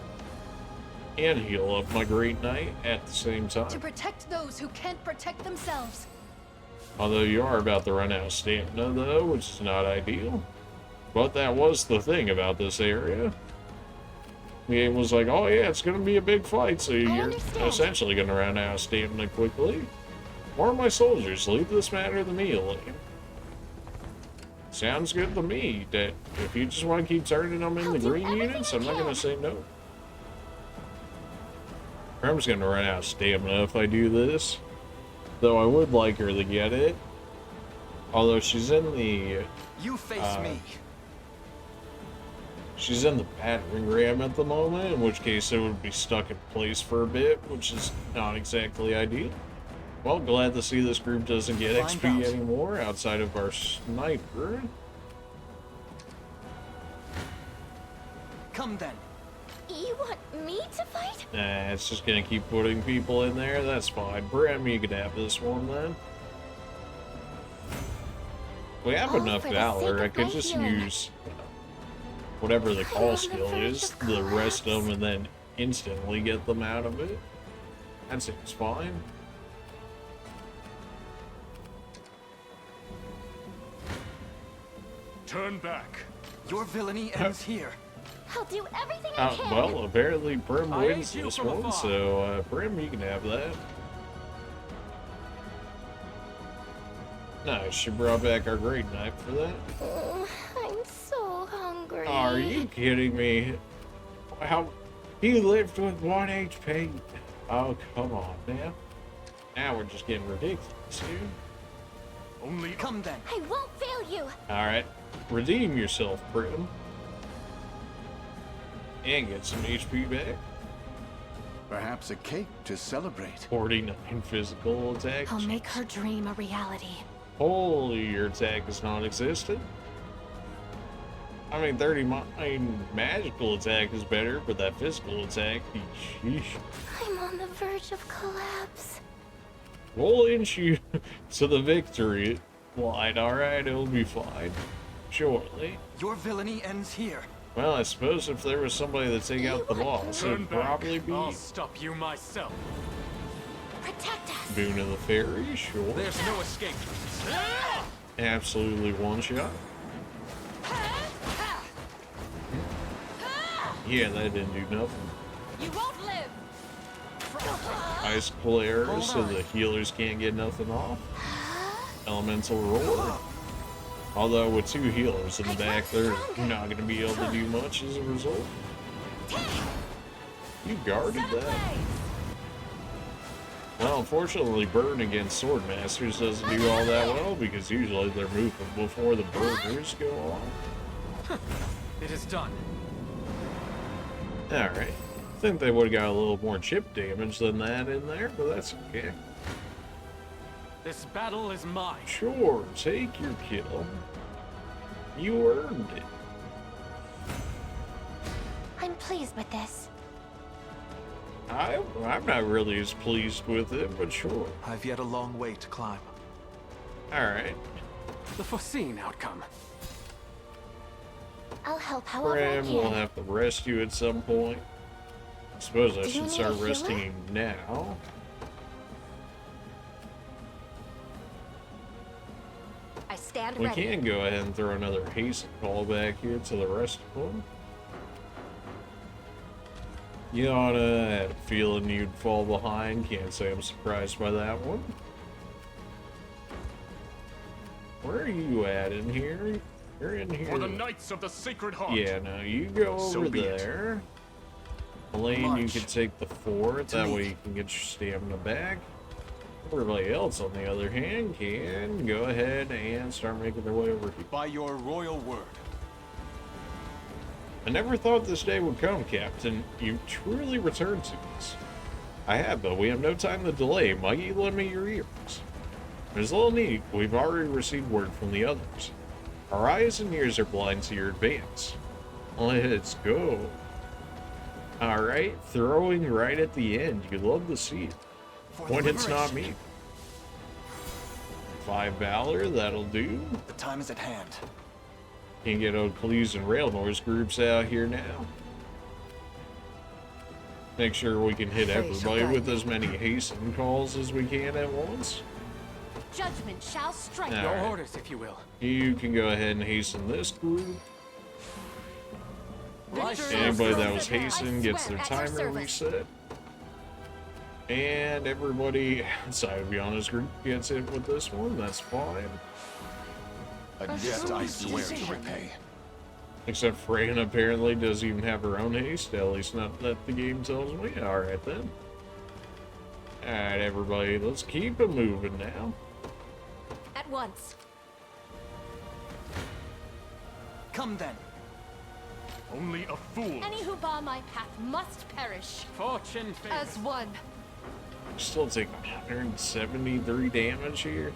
And heal up my Great Knight at the same To time. protect those who can't protect themselves. Although you are about to run out of stamina, though, which is not ideal. But that was the thing about this area. The game was like, oh yeah, it's going to be a big fight, so you're understand. essentially going to run out of stamina quickly. Or my soldiers, leave this matter to me, Elaine. Sounds good to me, that if you just want to keep turning them I'll into do green everything units, I I'm not going can. to say no. I'm just going to run out of stamina if I do this. Though I would like her to get it. Although she's in the... You face me. She's in the battering ram at the moment, in which case it would be stuck in place for a bit, which is not exactly ideal. Well, glad to see this group doesn't get Find XP out. anymore outside of our sniper. Come then. You want me to fight? Nah, it's just gonna keep putting people in there. That's fine. Bram, you can have this one then. We have All enough for the valor. sake I of could my just healing. use whatever the I'm call on the skill verge is, of the rest of them, collapse. and then instantly get them out of it. That seems fine. Turn back. Your villainy ends here. I'll do everything I can. Well, apparently Brim I wins aid you this from one, afar. so Brim, you can have that. Nice, she brought back our great knife for that. I'm so hungry. Are you kidding me? How he lived with 1 HP? Oh, come on, man. Now we're just getting ridiculous here. Only Come then. I won't fail you. Alright, redeem yourself, Brim. And get some HP back. Perhaps a cake to celebrate. 49 physical attack. I'll make her dream a reality. Holy, your attack is non-existent. I mean, 39 magical attack is better, but that physical attack, sheesh. I'm on the verge of collapse. We'll inch you to the victory line. Alright, it'll be fine. Shortly. Your villainy ends here. Well, I suppose if there was somebody to take out the boss, turn it'd back. probably be I'll stop you myself. Protect us. Boon of the Fairy, sure. There's no escape. Absolutely one shot. Yeah, that didn't do nothing. You won't live. Ice Flare, so the healers can't get nothing off. Elemental Roar. Although with 2 healers in the back, they're not going to be able to do much as a result. You guarded that. Well, unfortunately, Burn against Swordmasters doesn't do all that well because usually they're moving before the burners go on. It is done. Alright. I think they would have got a little more chip damage than that in there, but that's okay. This battle is mine. Sure, take your kill. You earned it. I'm pleased with this. I'm not really as pleased with it, but sure. I've yet a long way to climb. Alright. The foreseen outcome. I'll help however I Bram will can. have to rest you at some point. I suppose I Do you should need start a healer? resting him now. I stand We ready. can go ahead and throw another hasten call back here to the rest of them. You oughta had a feeling you'd fall behind. Can't say I'm surprised by that one. Where are you at in here? You're in here. For the Knights of the Sacred Heart. Yeah, no, you go So over be it. there. Elaine, you March. can take the fort. That way you can get your stamina back. Everybody else, on the other hand, can go ahead and start making their way over here. By your royal word. I never thought this day would come, Captain. You truly returned to us. I have, but we have no time to delay. Might you lend me your ears? There's little need. We've already received word from the others. Our eyes and ears are blind to your advance. Let's go. Alright, throwing right at the end. You love to see it. When it's not me. 5 Valor, that'll do. The time is at hand. Can get Oakleys and Railnoise groups out here now. Make sure we can hit everybody with as many hasten calls as we can at once. Judgment shall strike. All Your right. orders, if you will. You can go ahead and hasten this group. Victory Anybody is that was ours. hasten I gets swear, their at your timer service. reset. And everybody outside of Yana's group gets hit with this one. That's fine. A debt I swear to repay. Except Freya apparently doesn't even have her own haste. At least not that the game tells me. Alright then. Alright everybody, let's keep it moving now. At once. Come then. Only a fool. Any who bar my path must perish. Fortune favors. As one. Still take 173 damage here.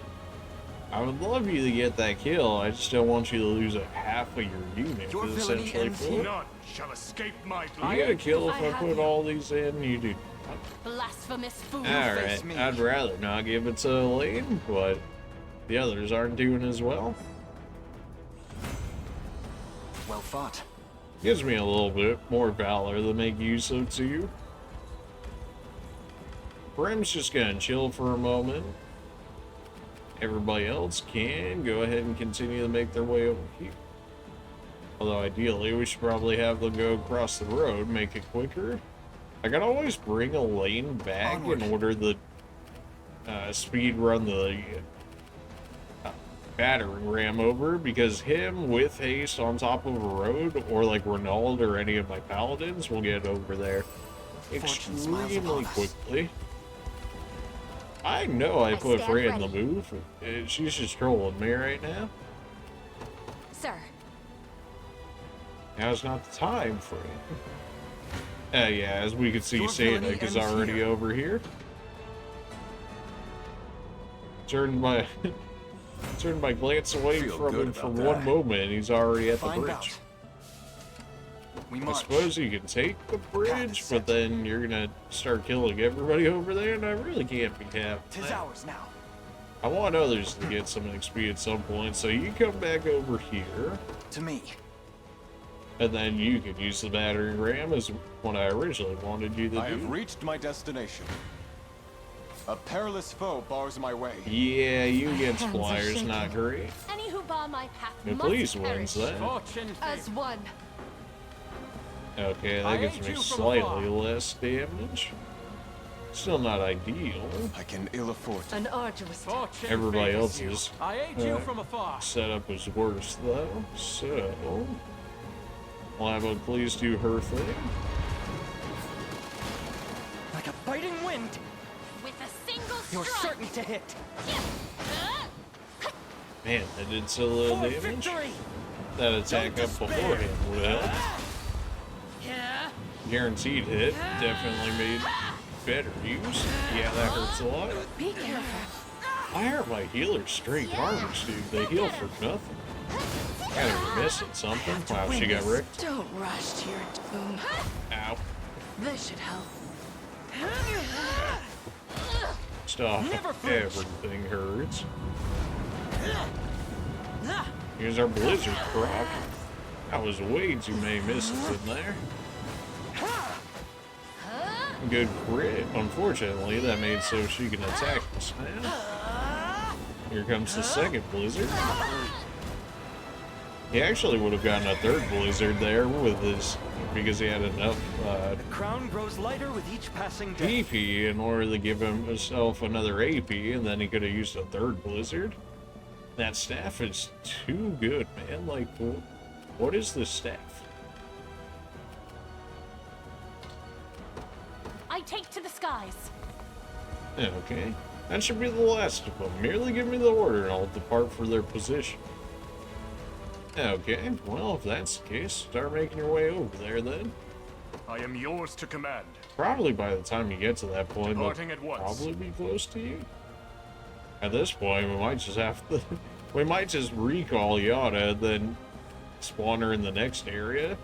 I would love you to get that kill. I just don't want you to lose a half of your unit. Your villainy Essentially, ends full. here. None shall escape my You blade. get a kill if I I have put you. all these in. You do. Blasphemous fool. Alright, me. I'd rather not give it to Elaine, but the others aren't doing as well. Well fought. Gives me a little bit more valor to make use of too. Brim's just gonna chill for a moment. Everybody else can go ahead and continue to make their way over here. Although ideally we should probably have them go across the road, make it quicker. I can always bring Elaine back Onward. in order to speed run the battering ram over, because him with haste on top of a road, or like Renault or any of my paladins, will get over there Fortune smiles extremely upon us. quickly. I know I put stand Freya in the ready. move. She's just trolling me right now. Sir. Now's not the time, Freya. Yeah, as we can see, Your villainy Sadek is ends already here. over here. Turned my glance away Feel from good him for about one that. moment, and he's already at the Fine bridge. bout. We I march. suppose you can take the bridge, but then you're gonna start killing everybody over there, and I really can't be happy. Tis ours now. I want others to get some XP at some point, so you come back over here, To me. and then you can use the battering ram as what I originally wanted you to I do. have reached my destination. A perilous foe bars my way. Yeah, you against hands are flyers, shaking. not great. Any who bar my path Yeah, must please perish. wins that. Fortune As one. Okay, I that gives aid me you from slightly afar. less damage. Still not ideal. I can ill afford to. An arduous task. Fortune Everybody favors else you. is I aid you from afar. setup was worse though, so we'll have a please do her thing. Like a biting wind. With a single You're strike. certain to hit. Man, that did so little For damage. victory. That attack Don't up despair. beforehand would help. Yeah. Guaranteed hit. Definitely made better use. Yeah, that hurts a lot. Be careful. Why are my healers straight garbage, dude? They heal for nothing. Gotta be missing something. Wow, she got wrecked. Don't rush to your doom. Ow. This should help. Stop. Everything hurts. Here's our blizzard proc. That was way too many misses in there. good crit. Unfortunately, that made so she can attack us now. Here comes the second blizzard. He actually would have gotten a third blizzard there with his, because he had enough The crown grows lighter with each passing day. EP in order to give himself another AP, and then he could have used a third blizzard. That staff is too good, man. Like, what is this staff? I take to the skies. Okay, that should be the last of them. Merely give me the order and I'll depart for their position. Okay, well, if that's the case, start making your way over there then. I am yours to command. Probably by the time you get to that point, they'll Departing at once. probably be close to you. At this point, we might just have to... we might just recall Yada, then spawn her in the next area.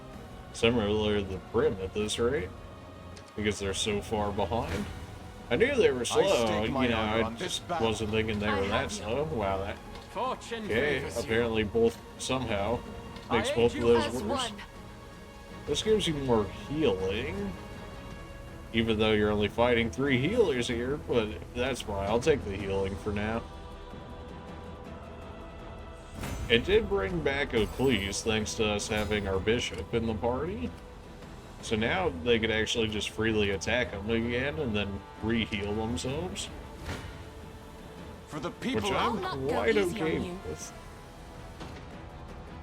Similar to the Prim at this rate. Because they're so far behind. I knew they were slow, you know, I just wasn't thinking they were that slow. Wow, that... Okay, apparently both somehow makes both of those worse. This gives you more healing. Even though you're only fighting 3 healers here, but that's fine. I'll take the healing for now. It did bring back O'Cleese thanks to us having our bishop in the party. So now they could actually just freely attack them again and then re-heal themselves. For the people, which I'm quite okay with.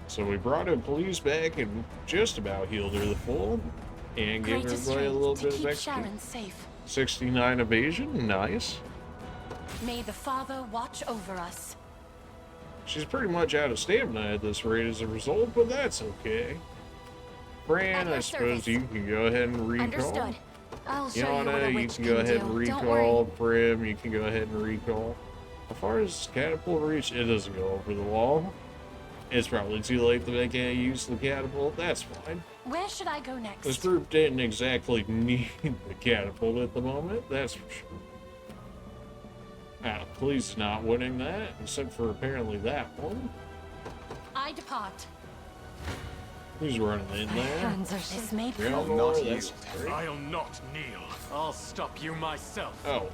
So we brought O'Cleese back and just about healed her the full. And gave everybody a little bit of XP. Safe. 69 evasion, nice. May the Father watch over us. She's pretty much out of stamina at this rate as a result, but that's okay. Fran, I suppose you can go ahead and recall. Understood. I'll show Yana, you can go ahead and recall. Prim, you can go ahead and recall. As far as catapult reach, it doesn't go over the wall. It's probably too late to make any use of the catapult. That's fine. Where should I go next? This group didn't exactly need the catapult at the moment, that's for sure. Now, please not winning that, except for apparently that one. I depart. Who's running in there? This may Overlord, that's great. I'll not kneel. I'll stop you myself. Oh.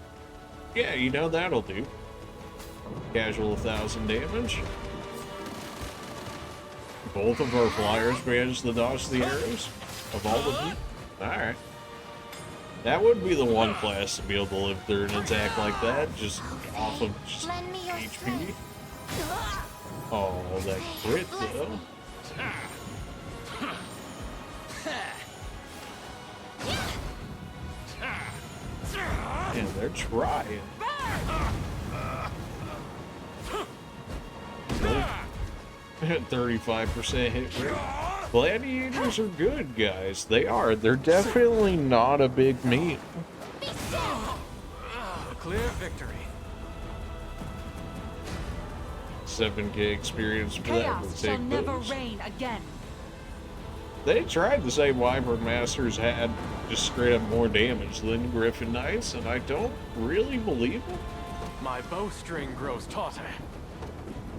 Yeah, you know, that'll do. Casual 1,000 damage. Both of our flyers managed to dodge the arrows of all of them. Alright. That would be the one class to be able to live through an attack like that, just off of just HP. Oh, that crit though. Yeah, they're trying. 35% hit rate. Gladiators are good, guys. They are. They're definitely not a big meal. A clear victory. 7K experience for that would take never those. reign again. They tried to say Wyvern Masters had just straight up more damage than Griffin Knights, and I don't really believe them. My bowstring grows tauter.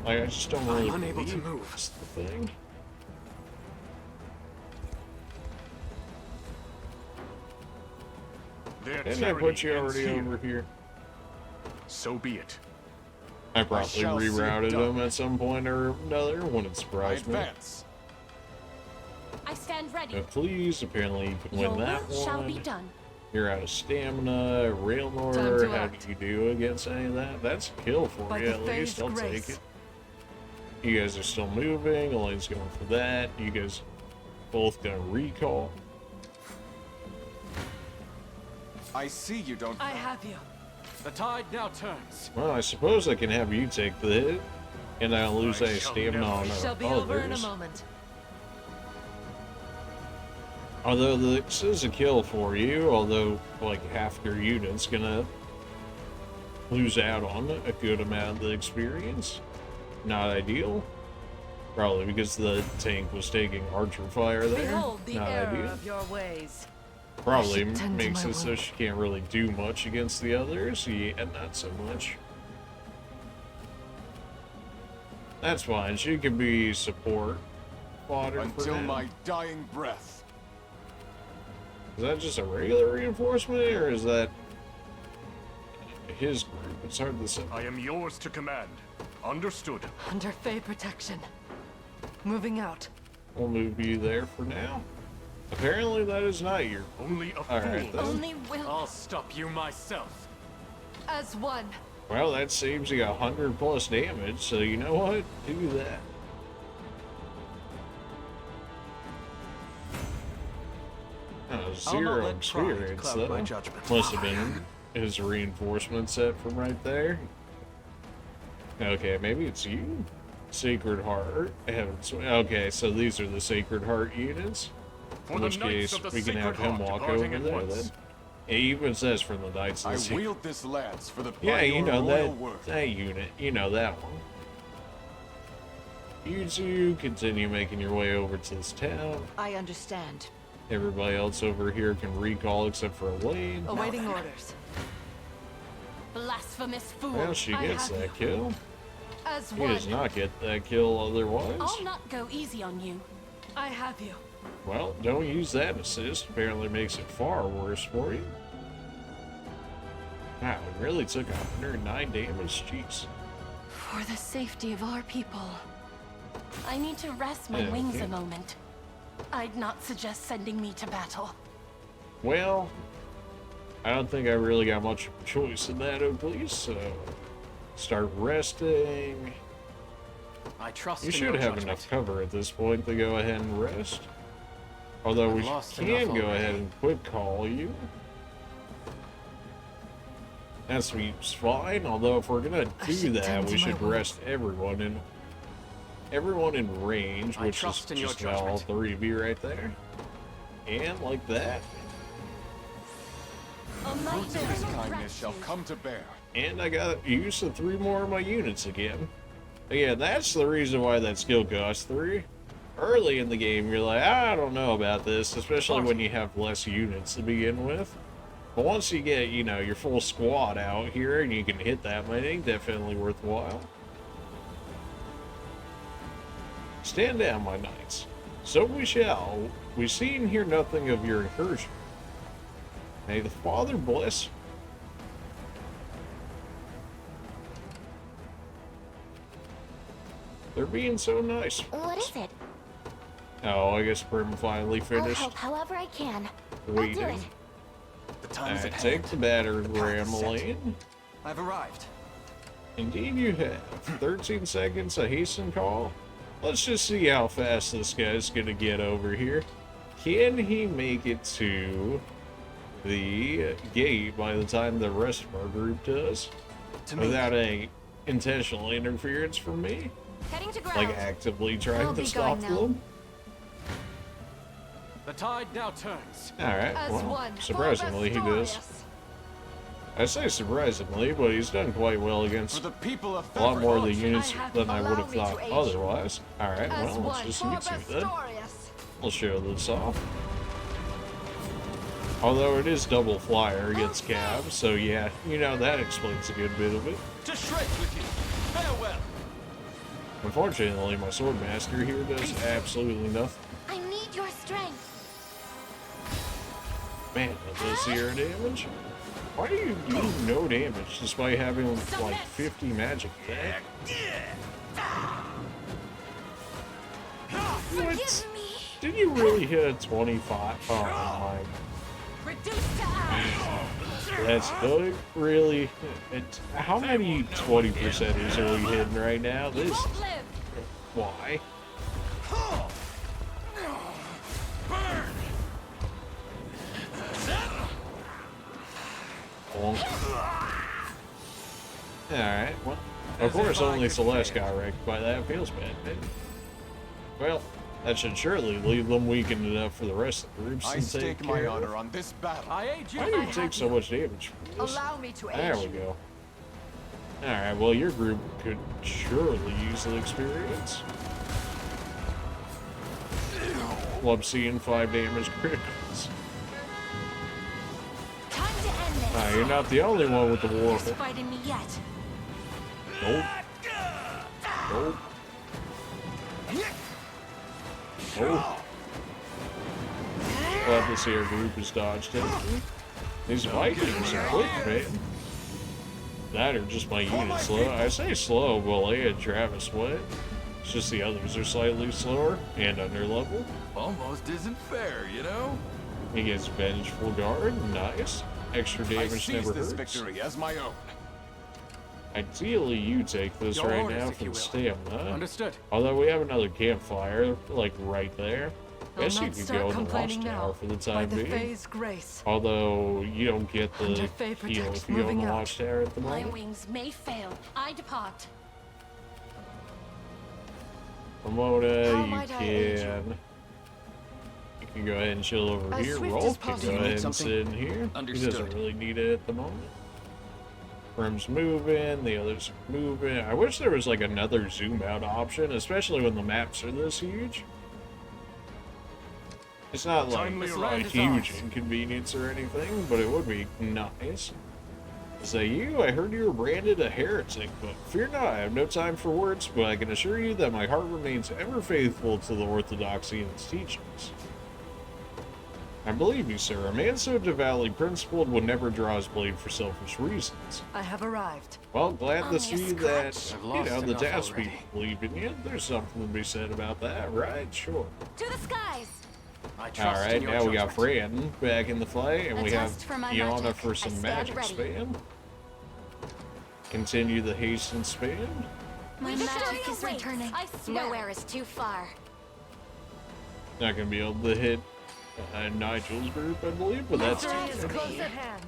Like, I just don't really I'm unable to believe move. that's the thing. Didn't I put you already over here? So be it. I probably rerouted them at some point or another. Wouldn't surprise me. I stand ready. Now, please, apparently you can Your win that will shall be one. done. You're out of stamina. Railnor, how did you do against any of that? That's a kill for you at least. I'll take it. You guys are still moving. Elaine's going for that. You guys both gonna recall. I see you don't. I have you. The tide now turns. Well, I suppose I can have you take the hit, and I don't lose any stamina on Shall be over in a moment. Although this is a kill for you, although like half your unit's gonna lose out on a good amount of the experience. Not ideal. Probably because the tank was taking archer fire there. Behold the Not error ideal. of your ways. Probably makes it so she can't really do much against the others. Yeah, not so much. That's fine. She can be support fodder until for now. my dying breath. Is that just a regular reinforcement, or is that his group? It's hard to say. I am yours to command. Understood. Under Fae protection. Moving out. We'll move you there for now. Apparently that is not your... Only a Alright, fool. Only will. I'll stop you myself. As one. Well, that saves you 100 plus damage, so you know what? Do that. Oh, 0 experience, though. Must have been his reinforcement set from right there. Okay, maybe it's you? Sacred Heart. Okay, so these are the Sacred Heart units. In which case, we can have him walk over there then. It even says from the Knights of the I wield this lance for the Yeah, you know royal work. that unit. You know that one. You two continue making your way over to this town. I understand. Everybody else over here can recall except for Elaine. Awaiting orders. Blasphemous fool. Well, she gets that kill. As He one. does not get that kill otherwise. I'll not go easy on you. I have you. Well, don't use that assist. Apparently makes it far worse for you. Wow, it really took 109 damage. Jeez. For the safety of our people. I need to rest my Yeah, wings okay. a moment. I'd not suggest sending me to battle. Well, I don't think I really got much of a choice in that, oh please, so start resting. I trust You in should your have judgment. enough cover at this point to go ahead and rest. Although we I've lost can enough go already. ahead and quick call you. That sweeps fine, although if we're gonna do should that, tend we to my should wounds. rest everyone in range, I which is trust in your just about all judgment. 3 of you right there. And like that. A Fruits of this nightmare. kindness shall come to bear. And I got use of 3 more of my units again. Again, that's the reason why that skill costs 3. Early in the game, you're like, I don't know about this, especially when you have less units to begin with. But once you get, you know, your full squad out here and you can hit that many, definitely worthwhile. Stand down, my knights. So we shall. We see and hear nothing of your incursion. May the Father bless you. They're being so nice. What is it? Oh, I guess Prim finally I'll finished help however I can. I'll do waiting. it. The time is Alright, at take hand. the battering The path ram is set. lane. I've arrived. Indeed you have. 13 seconds, a hasten call. Let's just see how fast this guy's gonna get over here. Can he make it to the gate by the time the rest of our group does? To me. Without any intentional interference from me? Heading to ground. Like actively trying I'll to be stop going now. them? The tide now turns. Alright, As well, one. surprisingly he does. I say surprisingly, but he's done quite well For against the people of a lot more of the Fevre. units I have- than I would have allow me thought to aid otherwise. Alright, As well, let's one. just use you then. Forbestorius. We'll show this off. Although it is double flyer against Cab, so yeah, you know, that explains a good bit of it. To shreds with you. Farewell. Unfortunately, my Swordmaster here does absolutely nothing. I need your strength. Man, that does 0 damage. Why do you do no damage despite having like 50 magic attack? What? Did you really hit a 25? Oh my. Reduced to ash. That's good. Really? How many 20%ers are we hitting right now? This. Won't live. Why? Alright, well, of course only Celeste got wrecked by that. Feels bad, man. Well, that should surely leave them weakened enough for the rest of the groups I to take stake my care of. honor on this battle. I aid you. Why do you take so much damage from this? Allow me to aid There we you. go. Alright, well your group could surely use the experience. Love seeing 5 damage criticals. Time to end this. Ah, you're not the only one with the war. There's fight in me yet. Nope. Nope. Nope. glad to see our group has dodged it. These Vikings are quick, man. That or just my unit slow. I say slow, but like at Travis Sweat. It's just the others are slightly slower and under level. Almost isn't fair, you know? He gets Vengeful Guard. Nice. Extra damage I seize never this hurts. victory as my own. Ideally, you take this Your right orders, now if for you the will. stamina. Understood. Although we have another campfire, like right there. I'll Guess you not could start go in the complaining watchtower now. for the By time the being. Fae's grace. Although you don't get the Under Fae heal protect, if you go in moving the out. watchtower at the My moment. wings may fail. I depart. Ramona, How you might I aid you? can. You can go ahead and chill over As here. swift Rolf as can go possible. ahead and Something? sit in here. He Understood. doesn't really need it at the moment. Prim's moving, the others are moving. I wish there was like another zoom out option, especially when the maps are this huge. It's not like Timely a arrival. huge inconvenience or anything, but it would be nice. Say you, I heard you were branded a heretic, but fear not, I have no time for words, but I can assure you that my heart remains ever faithful to the orthodoxy and its teachings. I believe you, sir. A man so devoutly principled would never draw his blade for selfish reasons. I have arrived. Well, glad to see that, I've you lost know, the enough Task already. people believe in you. There's something to be said about that, right? Sure. To the skies! I trust Alright, in your now we got judgment. Fran back in the fight, and A we have test for my Iana magic. for I some stand magic ready. spam. Continue the haste and spam. My magic is returning. I swear. Nowhere is too far. Not gonna be able to hit Nigel's group, I believe, but that's Victory is close at hand.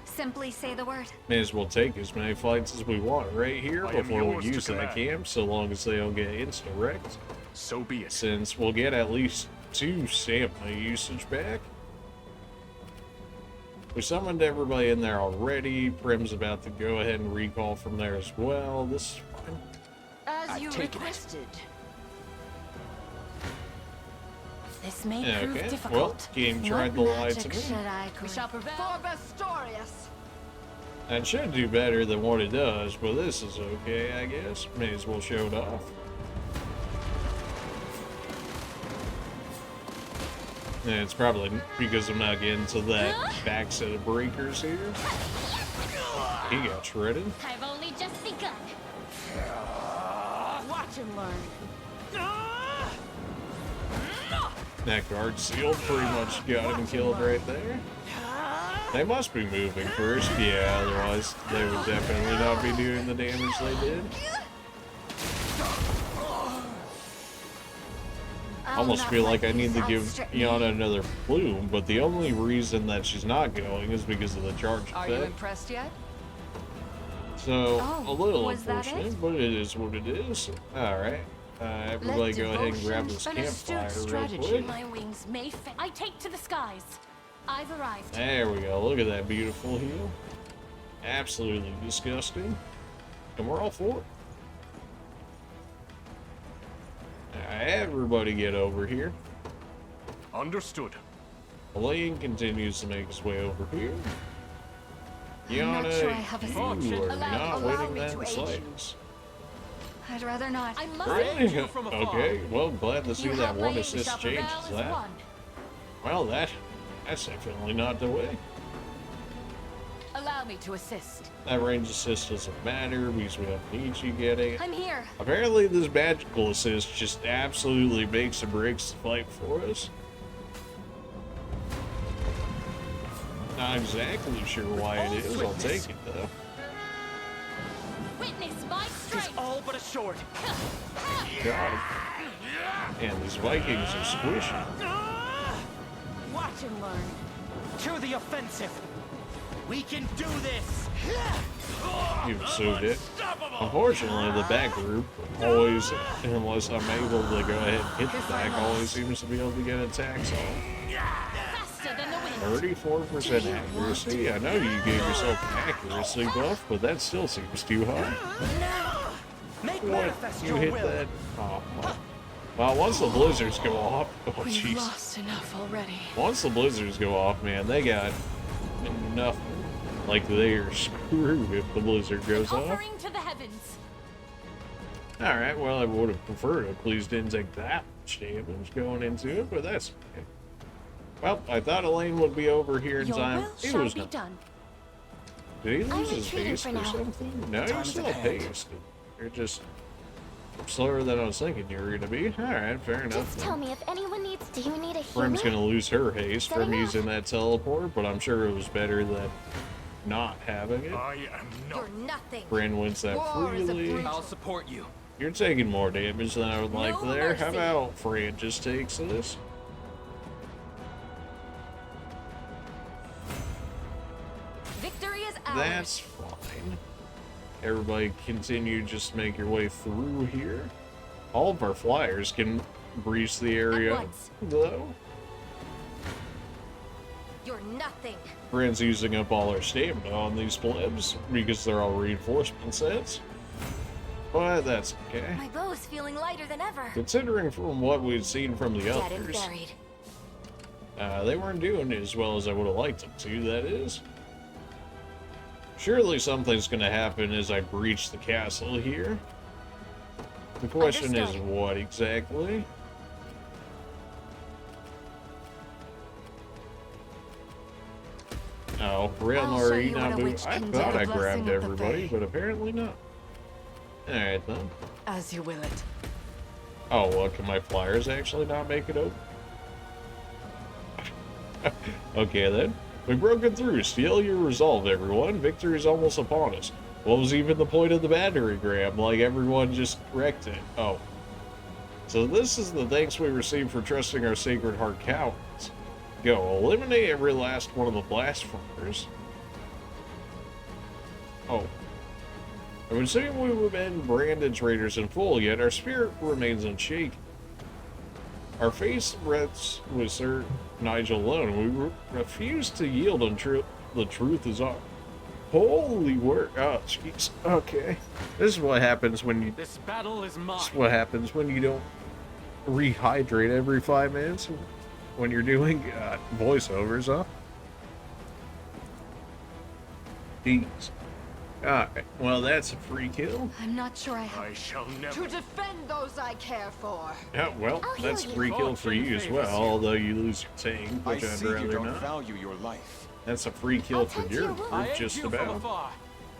Simply say the word. may as well take as many fights as we want right here I am before we yours to use that command. camp, so long as they don't get insta-wrecked. So be it. Since we'll get at least 2 stamina usage back. We summoned everybody in there already. Prim's about to go ahead and recall from there as well. This is fine. As you taken it. requested. This may prove Okay, difficult. well, game tried to lie to me. I We shall prevail. For Vestorius. That should do better than what it does, but this is okay, I guess. May as well show it off. And it's probably because I'm not getting to that back set of breakers here. He got shredded. I've only just begun. Watch and learn. That guard seal pretty much got him killed right there. They must be moving first, yeah, otherwise they would definitely not be doing the damage they did. Almost feel like I need to give Iana another plume, but the only reason that she's not going is because of the charge Are you effect. impressed yet? So, a little was that unfortunate, it? but it is what it is. Alright, everybody Let go ahead and grab devotion this and astute campfire real strategy. quick. My wings may fail. I take to the skies. I've arrived. There we go, look at that beautiful heal. Absolutely disgusting. And we're all for it. Everybody get over here. Understood. Elaine continues to make his way over here. I'm not sure I have a you solution. are Allow not winning me that to in the aid you. slightest. I'd rather not. I must Really? aid you from afar. Okay, well, glad to see You that help one my assist shall prevail changes as that. one. Well, that's definitely not the way. Allow me to assist. That range assist doesn't matter because we have Nietzsche getting it. I'm here. Apparently, this magical assist just absolutely makes or breaks the fight for us. Not exactly sure why it is. I'll take it though. Witness my strength. All but assured. Got him. And these Vikings are squishy. Watch and learn. To the offensive. We can do this. He was so dead. Unfortunately, the back group always, unless I'm able to go ahead and hit the back, always seems to be able to get attacks on. Faster than the wind. 34% accuracy. I know you gave yourself an accuracy buff, but that still seems too high. Make What? manifest You your hit will. that? Oh, well, once the blizzards go off, oh We've jeez. lost enough already. Once the blizzards go off, man, they got nothing. Like they are screwed if the blizzard goes off. Offering to the heavens. Alright, well, I would have preferred it. Please didn't take that much damage going into it, but that's okay. Well, I thought Elaine would be over here in Your time. will He shall was be not. done. Did he I'm lose his retreating haste for or now. something? No, you're Time's still at hand. paced. You're just slower than I was thinking you were gonna be. Alright, fair enough. Just tell me if anyone needs. Do you need a Brim's healer? gonna lose her haste from Setting up. using that teleport, but I'm sure it was better than not having it. I am not. You're nothing. Brim wins that War is a freely. breach. I'll support you. You're taking more damage than I would like No there. How mercy. about Fran just takes this? Victory is ours. That's fine. Everybody continue, just make your way through here. All of our flyers can breach the area, once. though. You're nothing. Fran's using up all our stamina on these plebs because they're all reinforcement sets. But that's okay. My bow's feeling lighter than ever. Considering from what we've seen from the Dead and others, buried. they weren't doing as well as I would have liked them to, that is. Surely something's gonna happen as I breach the castle here. The question is Understood. what exactly? Oh, Rail I'll show already you not what a moving. witch I can thought do. I Blessing grabbed of the everybody, Fae. but apparently not. Alright then. As you will it. Oh, well, can my flyers actually not make it open? Okay then. We've broken through. Steel your resolve, everyone. Victory is almost upon us. What was even the point of the battery gram? Like, everyone just wrecked it. Oh. So this is the thanks we receive for trusting our Sacred Heart cowards. Go, eliminate every last one of the blast fires. Oh. I'm assuming we have been branded traitors in full, yet our spirit remains unshaken. Our face rests with Sir Nigel alone. We refuse to yield until the truth is ours. Holy word! Oh, jeez. Okay, this is what happens when you. This battle is mine. This is what happens when you don't rehydrate every 5 minutes when you're doing voiceovers, huh? Jeez. Alright, well, that's a free kill. I'm not sure I have. I shall never. To defend those I care for. Yeah, well, I'll that's a heal free you. kill for you as well, although you lose your tank, I which I'd see you rather don't not. value your life. That's a free kill I'll for tend to your your wound. I group, aid just you from about. afar.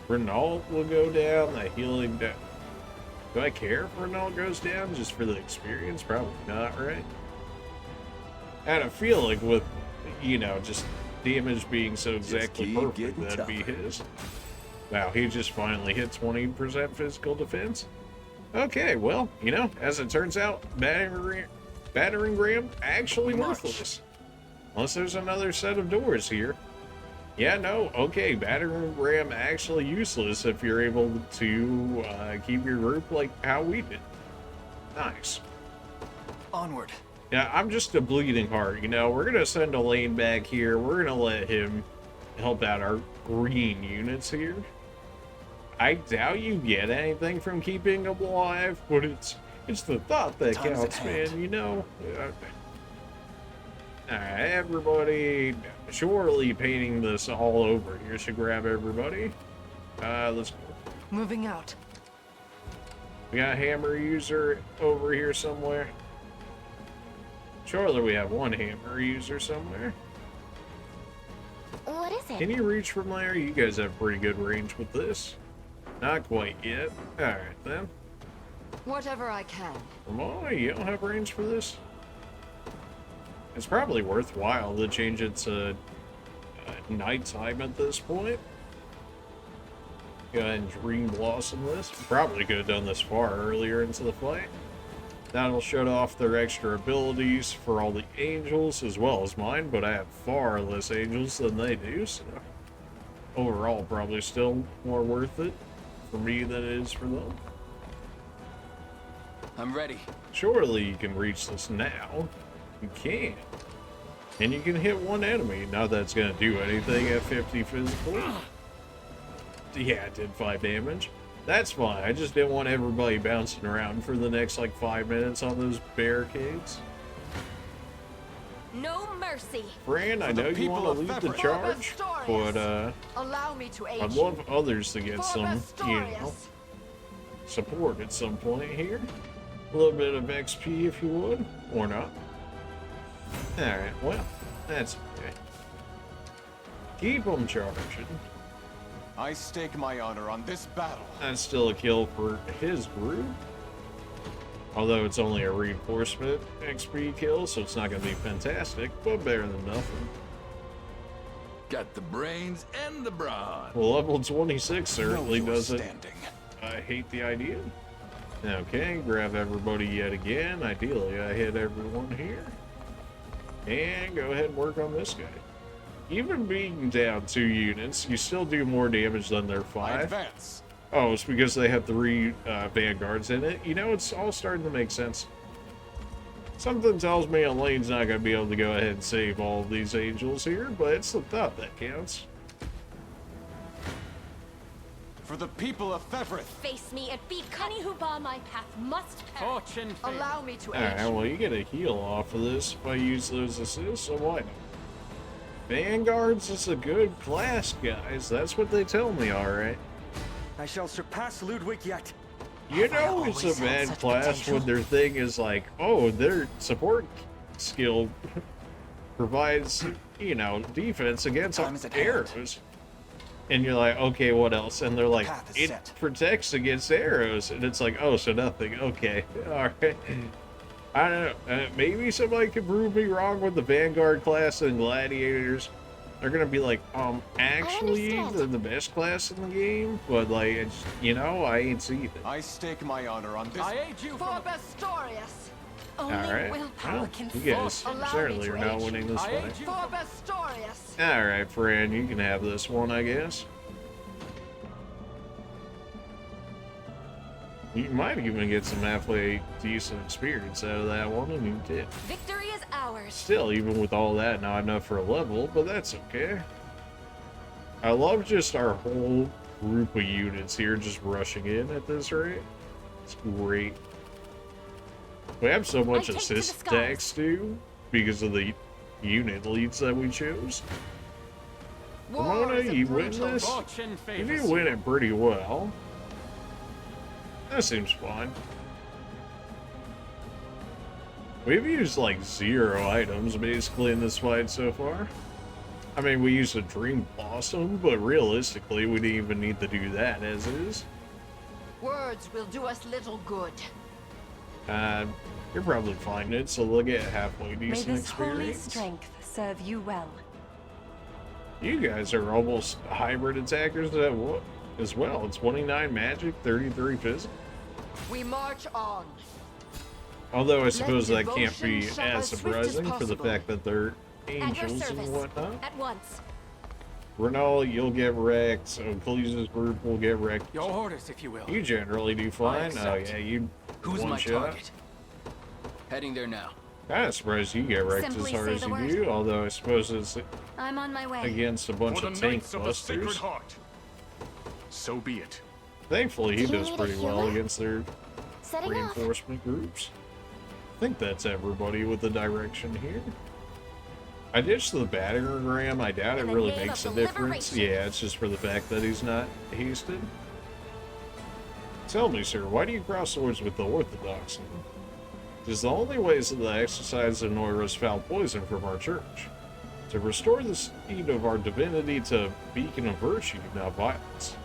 Renault will go down, the healing down. Do I care if Renault goes down just for the experience? Probably not, right? I had a feeling with, you know, just damage being so exactly keep perfect, getting that'd be tougher. his. Wow, he just finally hit 20% physical defense. Okay, well, you know, as it turns out, battering ram actually worthless. Unless there's another set of doors here. Yeah, no, okay, battering ram actually useless if you're able to keep your group like how we did. Nice. Onward. Yeah, I'm just a bleeding heart, you know. We're gonna send Elaine back here. We're gonna let him help out our green units here. I doubt you get anything from keeping them alive, but it's the thought that Time's counts, at hand. man, you know. Alright, everybody, surely painting this all over here should grab everybody. Let's go. Moving out. We got a hammer user over here somewhere. Surely we have one hammer user somewhere. What is it? Can you reach from there? You guys have pretty good range with this. Not quite yet. Alright then. Whatever I can. Ramona, you don't have range for this? It's probably worthwhile to change it to nighttime at this point. Go ahead and Dream Blossom this. Probably could have done this far earlier into the fight. That'll shut off their extra abilities for all the angels as well as mine, but I have far less angels than they do, so overall probably still more worth it for me than it is for them. I'm ready. Surely you can reach this now. You can. And you can hit one enemy. Not that it's going to do anything at 50 physical. Yeah, it did 5 damage. That's fine. I just didn't want everybody bouncing around for the next, like, 5 minutes on those barricades. No mercy. Fran, I know you want to lead the charge, but, Allow me to aid I'd you. love others to get For some, you know, Bastorius. support at some point here. A little bit of XP if you would, or not. Alright, well, That's okay. Keep them charging. I stake my honor on this battle. That's still a kill for his group. Although it's only a reinforcement XP kill, so it's not going to be fantastic, but better than nothing. Got the brains and the brawn. Well, level 26 certainly doesn't. Standing. I hate the idea. Okay, grab everybody yet again. Ideally, I hit everyone here. And go ahead and work on this guy. Even being down 2 units, you still do more damage than their 5. Advance. Oh, it's because they have 3 vanguards in it. You know, it's all starting to make sense. Something tells me Elaine's not going to be able to go ahead and save all of these angels here, but it's the thought that counts. For the people of Fevrith. Face me and be any who bar my path must perish. Fortune Allow me to Alright, well, you get a heal off of this if I use those assists, so why not? Vanguards is a good class, guys. That's what they tell me, alright. I shall surpass Ludwig yet. You know it's a bad class when their thing is like, oh, their support skill provides, you know, defense against arrows. And you're like, okay, what else? And they're like, it protects against arrows. And it's like, oh, so nothing. Okay, alright. I don't know. Maybe somebody could prove me wrong with the Vanguard class and Gladiators. They're gonna be like, actually, they're the best class in the game, but like, it's, you know, I ain't seen it. I stake my honor on this. I aid you for Bestorius. Only Alright, willpower well, can you guys force. certainly are not winning this I fight. aid you for Bestorius. Alright, Fran, you can have this one, I guess. You might even get some halfway decent experience out of that one, and you did. Victory is ours. Still, even with all that, not enough for a level, but that's okay. I love just our whole group of units here just rushing in at this rate. It's great. We have so much assist tax too, because of the unit leads that we chose. Ramona, you win this? You do win it pretty well. That seems fine. We've used like 0 items basically in this fight so far. I mean, we used a Dream Blossom, but realistically, we didn't even need to do that as is. Words will do us little good. You're probably finding it, so they'll get halfway decent May this holy experience. strength serve you well. You guys are almost hybrid attackers as well. 29 magic, 33 physical. We march on. Although I suppose that can't devotion be shall as as swift as surprising for the possible. fact that they're At your angels service. and whatnot. At once. Renault, you'll get wrecked. So Ecclesia's group will get wrecked. Your orders, if you will. You generally do fine. Oh yeah, you Who's one my shot. target? Heading there now. Kind of surprised you get wrecked Simply as hard say as the you word. do. Although I suppose it's I'm on my way. against a bunch For of the tank Knights of the Sacred busters. Heart. So be it. Thankfully, he Do you does need a pretty well healer? against their Setting off. reinforcement groups. I think that's everybody with the direction here. I ditched the battering. I doubt it In the really name makes a of difference. liberation. Yeah, it's just for the fact that he's not hasted. Tell me, sir, why do you cross swords with the Orthodox? It is the only ways that the exercise of Noira's foul poison from our church. To restore the seed of our divinity to beacon of virtue, not violence.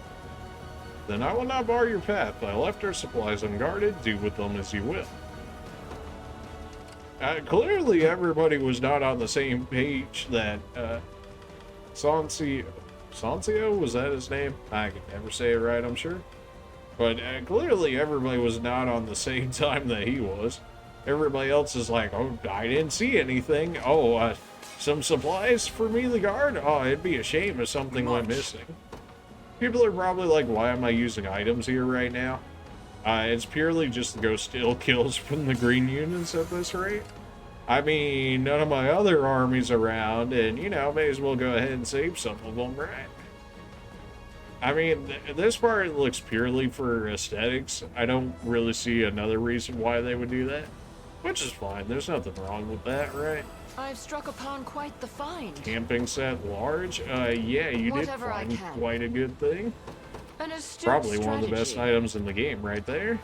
Then I will not bar your path. I left our supplies unguarded. Do with them as you will. Clearly, everybody was not on the same page that Sancio, was that his name? I can never say it right, I'm sure. But clearly, everybody was not on the same time that he was. Everybody else is like, oh, I didn't see anything. Oh, some supplies for me, the guard? Oh, it'd be a shame if something went missing. People are probably like, why am I using items here right now? It's purely just to go steal kills from the green units at this rate. I mean, none of my other armies around, and, you know, may as well go ahead and save some of them, right? I mean, this part looks purely for aesthetics. I don't really see another reason why they would do that. Which is fine, there's nothing wrong with that, right? I've struck upon quite the find. Camping set large? Yeah, you Whatever I did find can. quite a good thing. An astute Probably one of the best strategy. items in the game right there.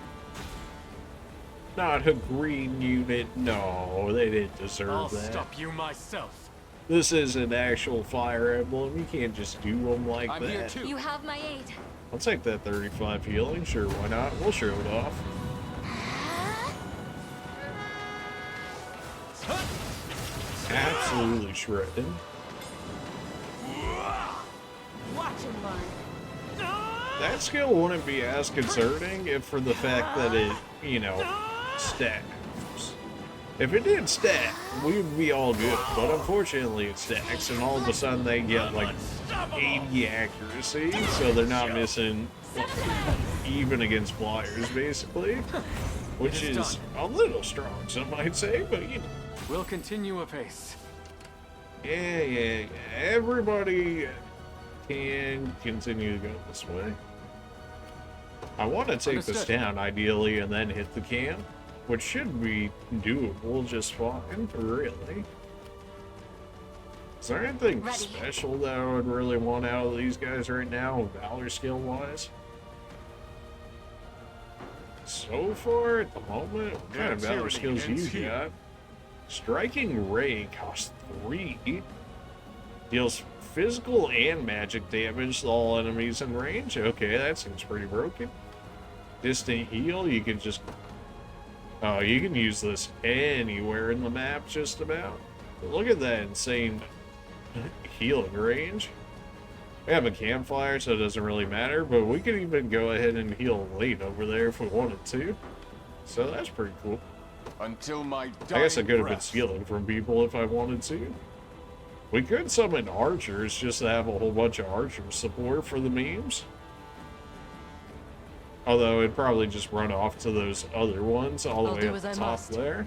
Not a green unit. No, they didn't deserve I'll that. stop you myself. This is an actual Fire Emblem. You can't just do them like I'm that. here too. You have my aid. I'll take that 35 healing. Sure, why not? We'll show it off. Absolutely shredded. Watch him learn. That skill wouldn't be as concerning if for the fact that it, you know, stacks. If it did stack, we would be all good. But unfortunately it stacks, and all of a sudden they get like 80 accuracy, so they're not missing even against flyers, basically. Which is a little strong, some might say, but you know. We'll continue apace. Yeah. Everybody can continue to go this way. I want to take this down, ideally, and then hit the camp, which should be doable just fine, really. Is there anything special that I would really want out of these guys right now, Valor skill-wise? So far, at the moment, what kind of Valor skills you got? Striking Ray costs 3. Deals physical and magic damage to all enemies in range. Okay, that seems pretty broken. Distant heal, you can just... Oh, you can use this anywhere in the map, just about. But look at that insane healing range. We have a campfire, so it doesn't really matter, but we could even go ahead and heal late over there if we wanted to. So that's pretty cool. Until my I guess I could have been stealing from people if I wanted to. We could summon archers just to have a whole bunch of archer support for the memes. Although it'd probably just run off to those other ones all the way up the top there.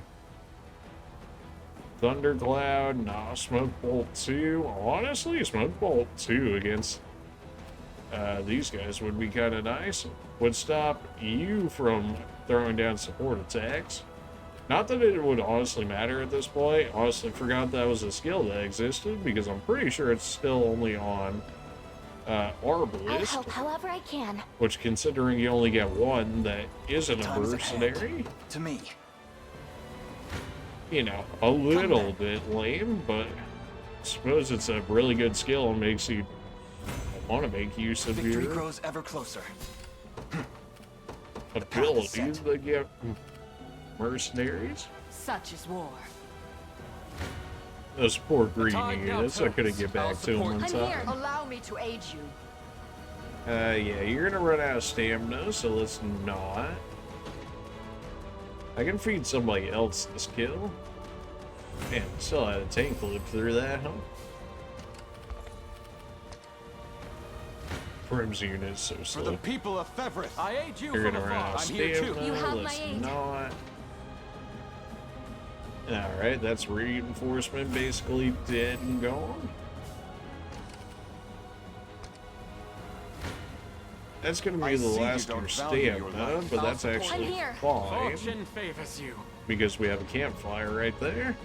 Thundercloud, nah, Smoke Bolt 2. Honestly, Smoke Bolt 2 against these guys would be kind of nice. Would stop you from throwing down support attacks. Not that it would honestly matter at this point. Honestly, forgot that was a skill that existed because I'm pretty sure it's still only on Arbalist. I'll help however I can. Which, considering you only get one that isn't a mercenary, to me. You know, a little bit lame, but I suppose it's a really good skill and makes you want to make use of Victory your grows ever closer. abilities that get mercenaries. Such is war. Those poor green units, I couldn't get back to them in I'm here. time. Allow me to aid you. Yeah, you're gonna run out of stamina, so let's not. I can feed somebody else this kill. Man, still had a tank live through that, huh? Prim's unit is so slow. For the people of Fevris, I aid you. You're gonna run out of stamina, You have let's my aid. not. Alright, that's reinforcement basically dead and gone. That's gonna be the last of your stamina, but that's actually fine. Favors you. Because we have a campfire right there.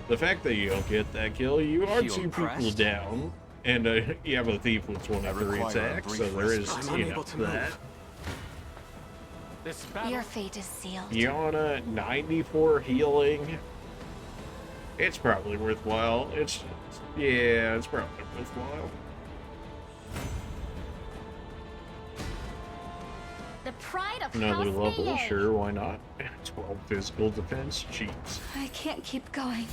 The fact that you don't get that kill, you are 2 people down, and you have a thief with 23 attacks, so there is, you know, that. Your fate is sealed. Yana, 94 healing. It's probably worthwhile. Yeah, it's probably worthwhile. The pride of Another House level, Neye. sure, why not? 12 physical defense, jeez. I can't keep going.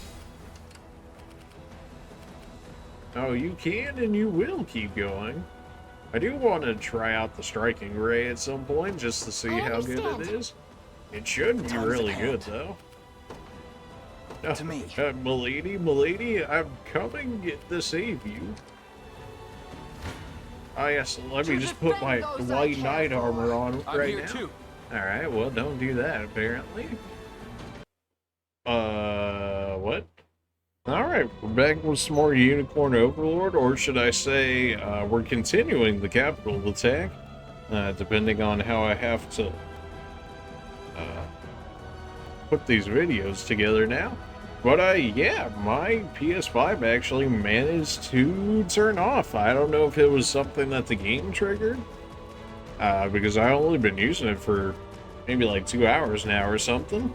Oh, you can and you will keep going. I do want to try out the striking ray at some point just to see how good it is. It should be really good, though. To me. Milady, I'm coming to save you. Oh yes, let me just put my white knight armor on right now. Alright, well, don't do that, apparently. What? Alright, we're back with some more Unicorn Overlord, or should I say, we're continuing the capital attack, depending on how I have to put these videos together now. But, yeah, my PS5 actually managed to turn off. I don't know if it was something that the game triggered, because I've only been using it for maybe like 2 hours now or something.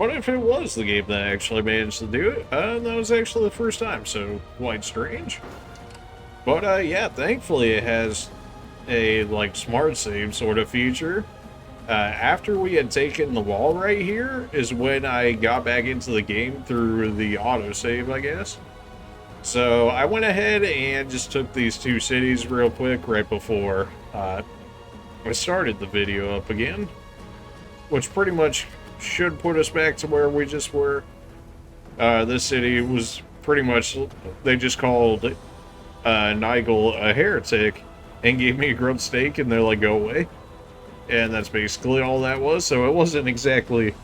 What if it was the game that actually managed to do it? And that was actually the first time, so quite strange. But yeah, thankfully it has a like smart save sort of feature. After we had taken the wall right here is when I got back into the game through the autosave, I guess. So I went ahead and just took these two cities real quick right before I started the video up again, which pretty much should put us back to where we just were. This city was pretty much, they just called Nigel a heretic and gave me a grilled steak and they're like, go away. And that's basically all that was, so it wasn't exactly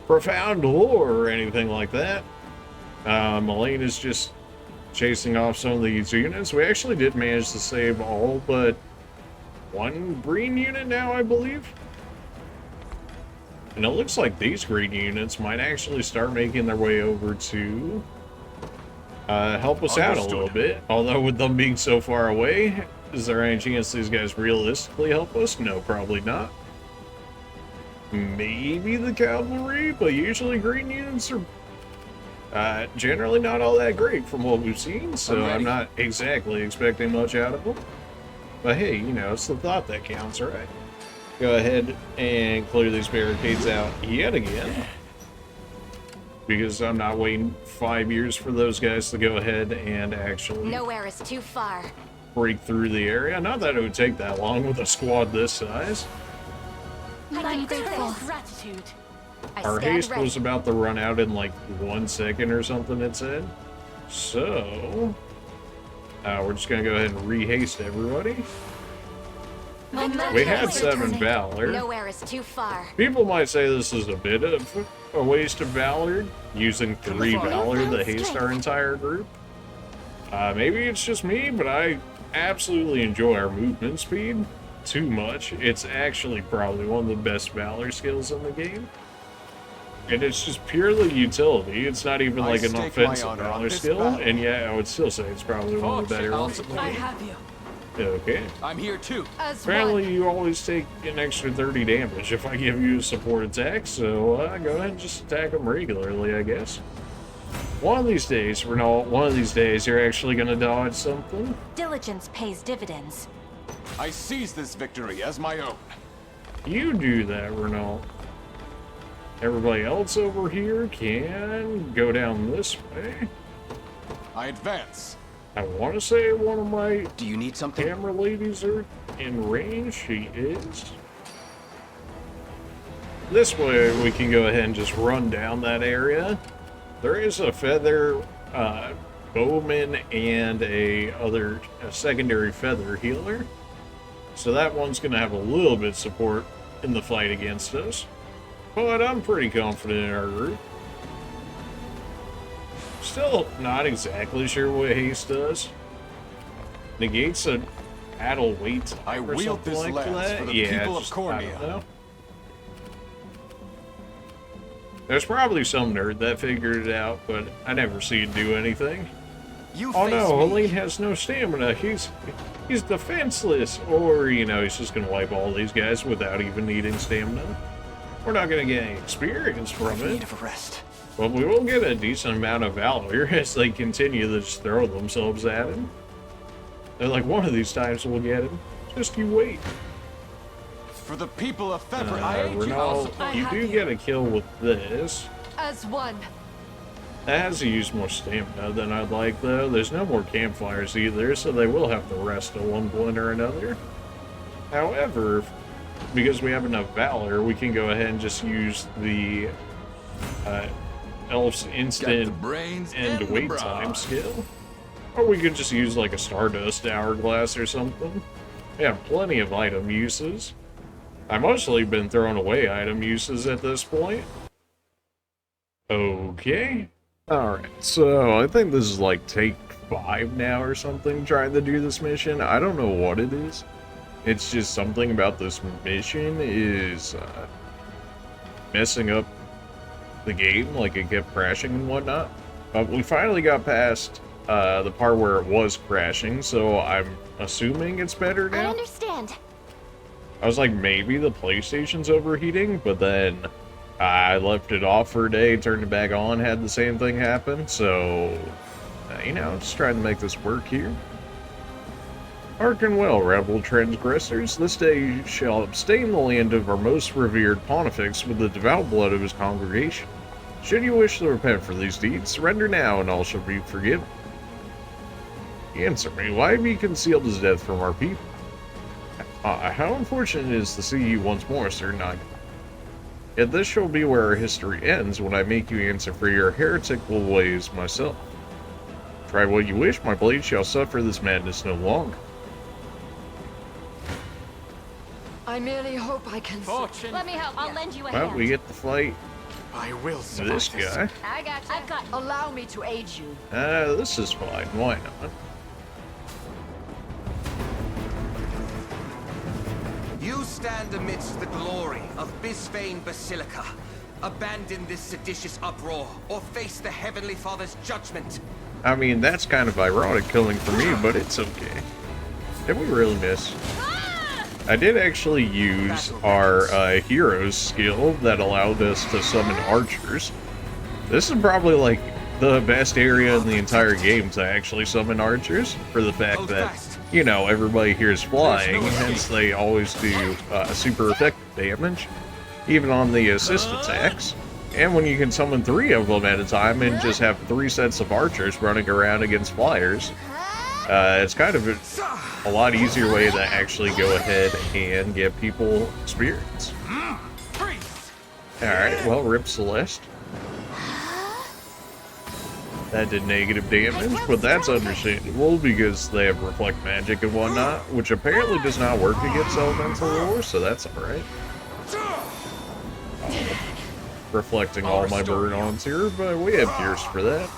profound lore or anything like that. Elaine is just chasing off some of these units. We actually did manage to save all but one green unit now, I believe. And it looks like these green units might actually start making their way over to help us out a little bit. Although with them being so far away, is there any chance these guys realistically help us? No, probably not. Maybe the cavalry, but usually green units are generally not all that great from what we've seen, so I'm not exactly expecting much out of them. But hey, you know, it's the thought that counts, right? Go ahead and clear these barricades out yet again. Because I'm not waiting 5 years for those guys to go ahead and actually Nowhere is too far. break through the area. Not that it would take that long with a squad this size. I'm grateful. Gratitude. Our haste was about to run out in like 1 second or something, it said. So, we're just going to go ahead and rehaste everybody. We had 7 Valor. Nowhere is too far. People might say this is a bit of a waste of Valor, using 3 Valor to haste our entire group. Maybe it's just me, but I absolutely enjoy our movement speed too much. It's actually probably one of the best Valor skills in the game. And it's just purely utility. It's not even like an offensive Valor skill, and yeah, I would still say it's probably one of the better ones in the game. I have you. Okay. I'm here too. Apparently you always take an extra 30 damage if I give you a support attack, so go ahead and just attack them regularly, I guess. One of these days, Renault, one of these days you're actually gonna dodge something. Diligence pays dividends. I seize this victory as my own. You do that, Renault. Everybody else over here can go down this way. I advance. I want to say one of my Do you need something? camera ladies are in range. She is. This way we can go ahead and just run down that area. There is a feather bowman and a secondary feather healer. So that one's going to have a little bit of support in the fight against us. But I'm pretty confident in our group. Still not exactly sure what haste does. Negates an addle weight time I or wield something this like lance that. for the Yeah, people of just, I don't Cornea. know. There's probably some nerd that figured it out, but I never see it do anything. Oh no, Helene has no stamina. He's defenseless. Or, you know, he's just gonna wipe all these guys without even needing stamina. We're not gonna get any experience from it. Need of a rest. But we will get a decent amount of valor as they continue to just throw themselves at him. They're like, one of these times we'll get him. Just you wait. For the people of February, I aid you. Renault, you do get a kill with this. As one. That has to use more stamina than I'd like, though. There's no more campfires either, so they will have to rest at one point or another. However, because we have enough valor, we can go ahead and just use the Elf's instant end wait time skill. Or we could just use like a Stardust Hourglass or something. We have plenty of item uses. I've mostly been throwing away item uses at this point. Okay. Alright, so I think this is like take 5 now or something trying to do this mission. I don't know what it is. It's just something about this mission is messing up the game, like it kept crashing and whatnot. But we finally got past the part where it was crashing, so I'm assuming it's better now. I understand. I was like, maybe the PlayStation's overheating, but then I left it off for a day, turned it back on, had the same thing happen, so, you know, just trying to make this work here. Hearken well, rebel transgressors, this day you shall abstain the land of our most revered pontifex with the devout blood of his congregation. Should you wish to repent for these deeds, surrender now and all shall be forgiven. Answer me, why have you concealed his death from our people? How unfortunate it is to see you once more, Sir Knight. Yet this shall be where our history ends when I make you answer for your heretical ways myself. Try what you wish, my blade shall suffer this madness no longer. I merely hope I can. Fortune. Let me help. I'll lend you a Well, hand. we get to fight I will this guy. I got you. I've got. Allow me to aid you. This is fine. Why not? You stand amidst the glory of Bisphane Basilica. Abandon this seditious uproar, or face the Heavenly Father's judgment. I mean, that's kind of ironic coming from me, but it's okay. Did we really miss? I did actually use our hero's skill that allowed us to summon archers. This is probably like the best area in the entire game to actually summon archers, for the fact that, you know, everybody here is flying, hence they always do super effective damage, even on the assist attacks. And when you can summon 3 of them at a time and just have 3 sets of archers running around against flyers, it's kind of a lot easier way to actually go ahead and get people experience. Alright, well, Rip Celeste. That did negative damage, but that's understandable because they have Reflect Magic and whatnot, which apparently does not work against Elemental Roar, so that's alright. Reflecting all my burn ons here, but we have Pierce for that.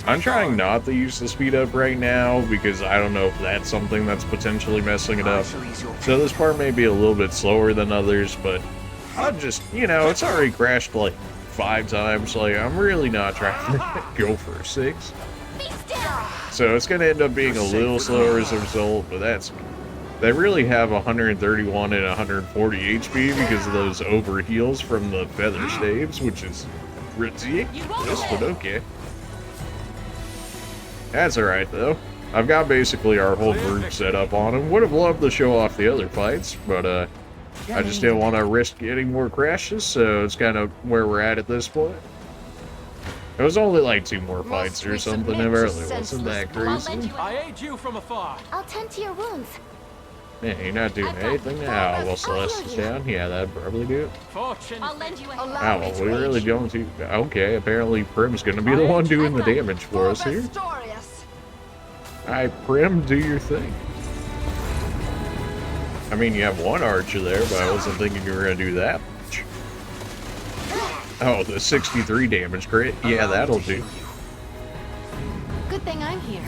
I'm trying not to use the speed up right now because I don't know if that's something that's potentially messing it up. So this part may be a little bit slower than others, but I'm just, you know, it's already crashed like 5 times. Like, I'm really not trying to go for a 6. So it's going to end up being a little slower as a result, but that's... They really have 131 and 140 HP because of those overheals from the feather staves, which is ridiculous, but okay. That's alright, though. I've got basically our whole group set up on him. Would have loved to show off the other fights, but I just didn't want to risk getting more crashes, so it's kind of where we're at this point. It was only like 2 more fights or something. It really wasn't that crazy. I aid you from afar. I'll tend to your wounds. Yeah, you're not doing anything now while Celeste is down. Yeah, that'd probably do it. Fortune. I'll lend you a hand. Oh, well, we really don't do... Okay, apparently Prim's gonna be the one doing the damage for us here. Alright, Prim, do your thing. I mean, you have 1 archer there, but I wasn't thinking you were gonna do that much. Oh, the 63 damage crit? Yeah, that'll do. Good thing I'm here.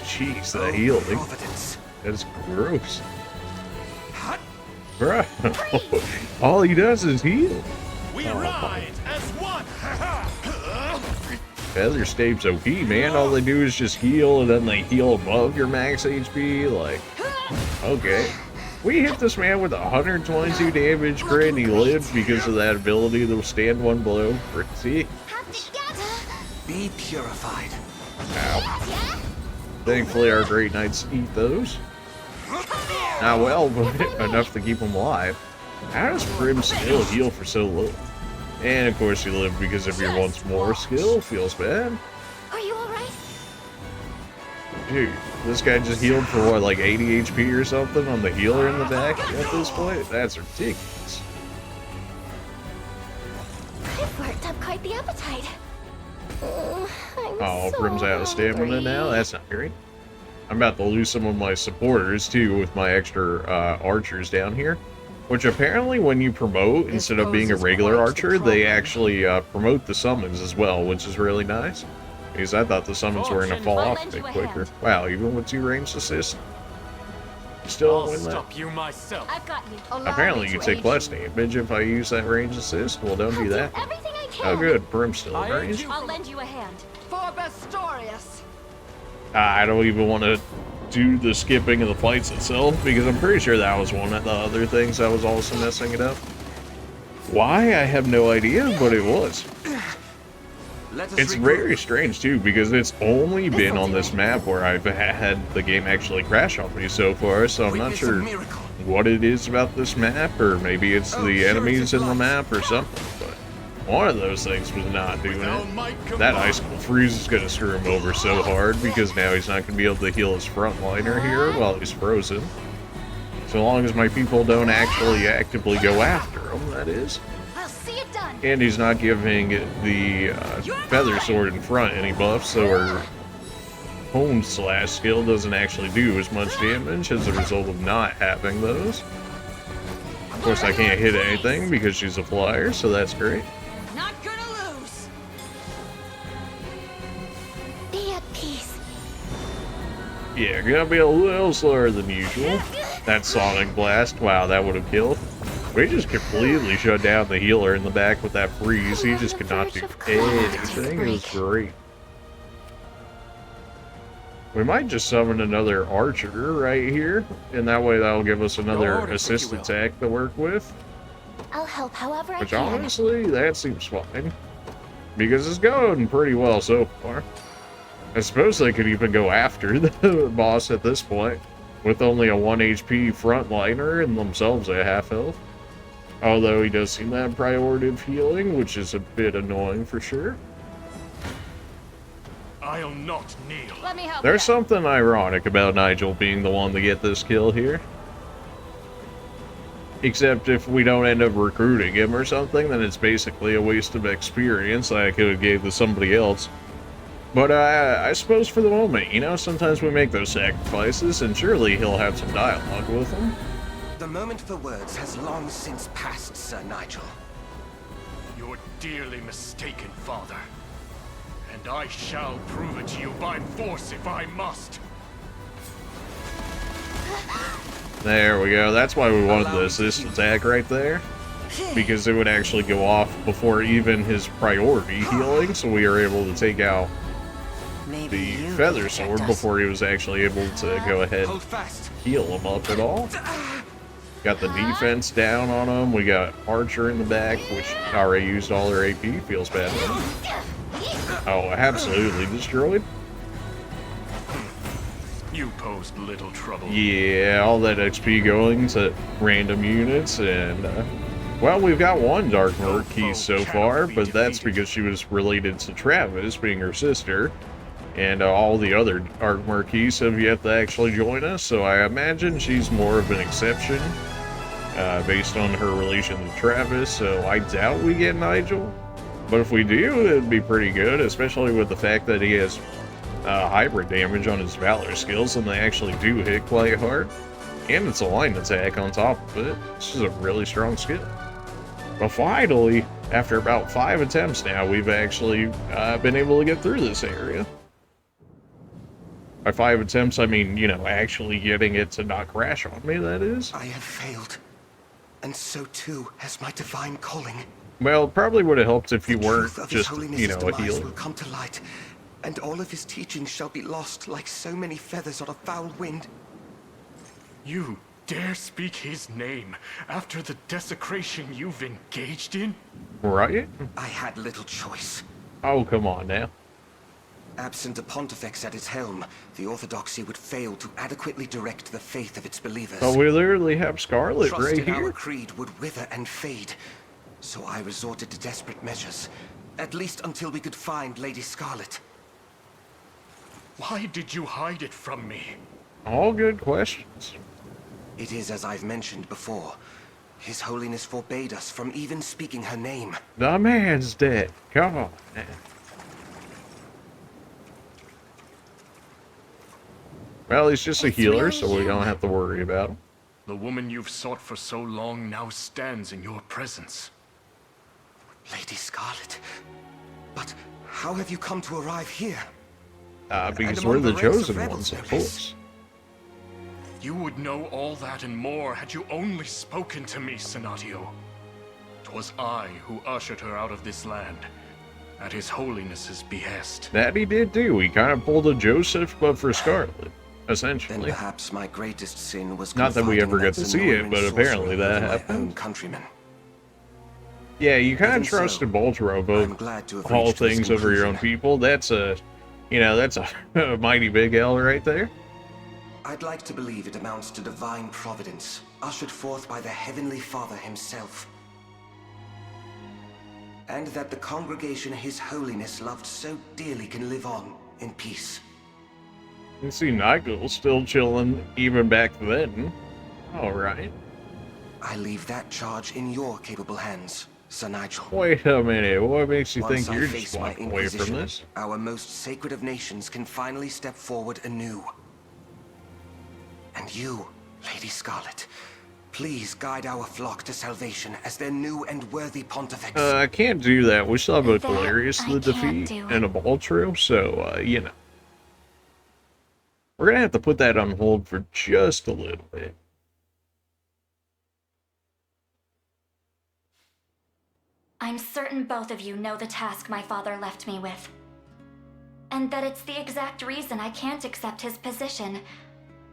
Jeez, the healing. That is gross. Bro, all he does is heal. We ride as one. Feather Stave's OP, man. All they do is just heal, and then they heal above your max HP. Like, okay. We hit this man with 122 damage crit, and he lived because of that ability to withstand 1 blow. See? Be purified. Ow. Thankfully, our Great Knights eat those. Not well, but enough to keep them alive. How does Prim still heal for so little? And of course, you live because of your once more skill. Feels bad. Are you alright? Dude, this guy just healed for what, like 80 HP or something on the healer in the back at this point? That's ridiculous. I've worked up quite the appetite. Oh, Prim's out of stamina now? That's not great. I'm about to lose some of my supporters, too, with my extra archers down here. Which apparently when you promote, instead of being a regular archer, they actually promote the summons as well, which is really nice. Because I thought the summons were going to fall off a bit quicker. Wow, even with 2 ranged assists. Still win that. Stop you myself. I've got you. Apparently you take less damage if I use that ranged assist. Well, don't do that. Everything I can. Oh good, Prim's still in range. I'll lend you a hand. For Bastorius. I don't even want to do the skipping of the fights itself, because I'm pretty sure that was one of the other things that was also messing it up. Why? I have no idea, but it was. It's very strange too, because it's only been on this map where I've had the game actually crash on me so far, so I'm not sure what it is about this map, or maybe it's the enemies in the map or something, but one of those things was not doing it. That icicle freeze is going to screw him over so hard, because now he's not going to be able to heal his frontliner here while he's frozen. So long as my people don't actually actively go after him, that is. And he's not giving the Feather Sword in front any buffs, so her Hone Slash skill doesn't actually do as much damage as a result of not having those. Of course, I can't hit anything because she's a flyer, so that's great. Not gonna lose. Be at peace. Yeah, gonna be a little slower than usual. That Sonic Blast, wow, that would have killed. We just completely shut down the healer in the back with that freeze. He just could not do anything. It was great. We might just summon another archer right here, and that way that'll give us another assist attack to work with. I'll help however I Which can. honestly, that seems fine. Because it's going pretty well so far. I suppose they could even go after the boss at this point, with only a 1 HP frontliner and themselves at half health. Although he does seem to have priority of healing, which is a bit annoying for sure. I'll not kneel. Let me help. There's something ironic about Nigel being the one to get this kill here. Except if we don't end up recruiting him or something, then it's basically a waste of experience that I could have gave to somebody else. But I suppose for the moment, you know, sometimes we make those sacrifices, and surely he'll have some dialogue with them. The moment for words has long since passed, Sir Nigel. You're dearly mistaken, Father. And I shall prove it to you by force if I must. There we go. That's why we wanted the assist attack right there. Because it would actually go off before even his priority healing, so we are able to take out the Feather Sword before he was actually able to go ahead and heal him up at all. Got the defense down on him. We got Archer in the back, which already used all their AP. Feels bad. Oh, absolutely destroyed. You posed little trouble. Yeah, all that XP going to random units, and well, we've got one Dark Merc so far, but that's because she was related to Travis, being her sister. And all the other Dark Marquise have yet to actually join us, so I imagine she's more of an exception based on her relation to Travis, so I doubt we get Nigel. But if we do, it'd be pretty good, especially with the fact that he has hybrid damage on his Valor skills, and they actually do hit quite hard. And it's a line attack on top of it. This is a really strong skill. But finally, after about 5 attempts now, we've actually been able to get through this area. By 5 attempts, I mean, you know, actually getting it to not crash on me, that is. I have failed. And so too has my divine calling. Well, it probably would have helped if you The weren't truth of His just, Holiness's you know, a demise healer. will come to light, and all of his teachings shall be lost like so many feathers on a foul wind. You dare speak his name after the desecration you've engaged in? Right? I had little choice. Oh, come on now. Absent a pontifex at its helm, the Orthodoxy would fail to adequately direct the faith of its believers. Oh, we literally have Scarlet Trust right in our here. creed would wither and fade, so I resorted to desperate measures, at least until we could find Lady Scarlet. Why did you hide it from me? All good questions. It is as I've mentioned before. His Holiness forbade us from even speaking her name. The man's dead. Come on, man. Well, he's just a healer, so we don't have to worry about him. The woman you've sought for so long now stands in your presence. Lady Scarlet? But how have you come to arrive here? Because And we're among the the ranks chosen of rebels, ones, no of less. course. You would know all that and more had you only spoken to me, Senatio. 'Twas I who ushered her out of this land, at His Holiness's behest. That he did do. He kind of pulled a Joseph, but for Scarlet. essentially. Then perhaps my greatest sin was not that we ever confiding get to see it, but apparently that my own happened. countrymen. Yeah, you kind of Even so, trusted Boltro I'm above glad to have all reached this things over your own conclusion. people. That's a, you know, that's a mighty big L right there. I'd like to believe it amounts to divine providence, ushered forth by the Heavenly Father himself. And that the congregation His Holiness loved so dearly can live on in peace. You see Nigel still chilling even back then. Alright. I leave that charge in your capable hands, Sir Nigel. Wait a minute, what makes you Once think I you're face just my walking away from Inquisition, this? our most sacred of nations can finally step forward anew. And you, Lady Scarlet, please guide our flock to salvation as their new and worthy pontifex. I can't do that. We still have a That Valerius I to can't defeat do. and a Boltro, so, you know. We're gonna have to put that on hold for just a little bit. I'm certain both of you know the task my father left me with. And that it's the exact reason I can't accept his position,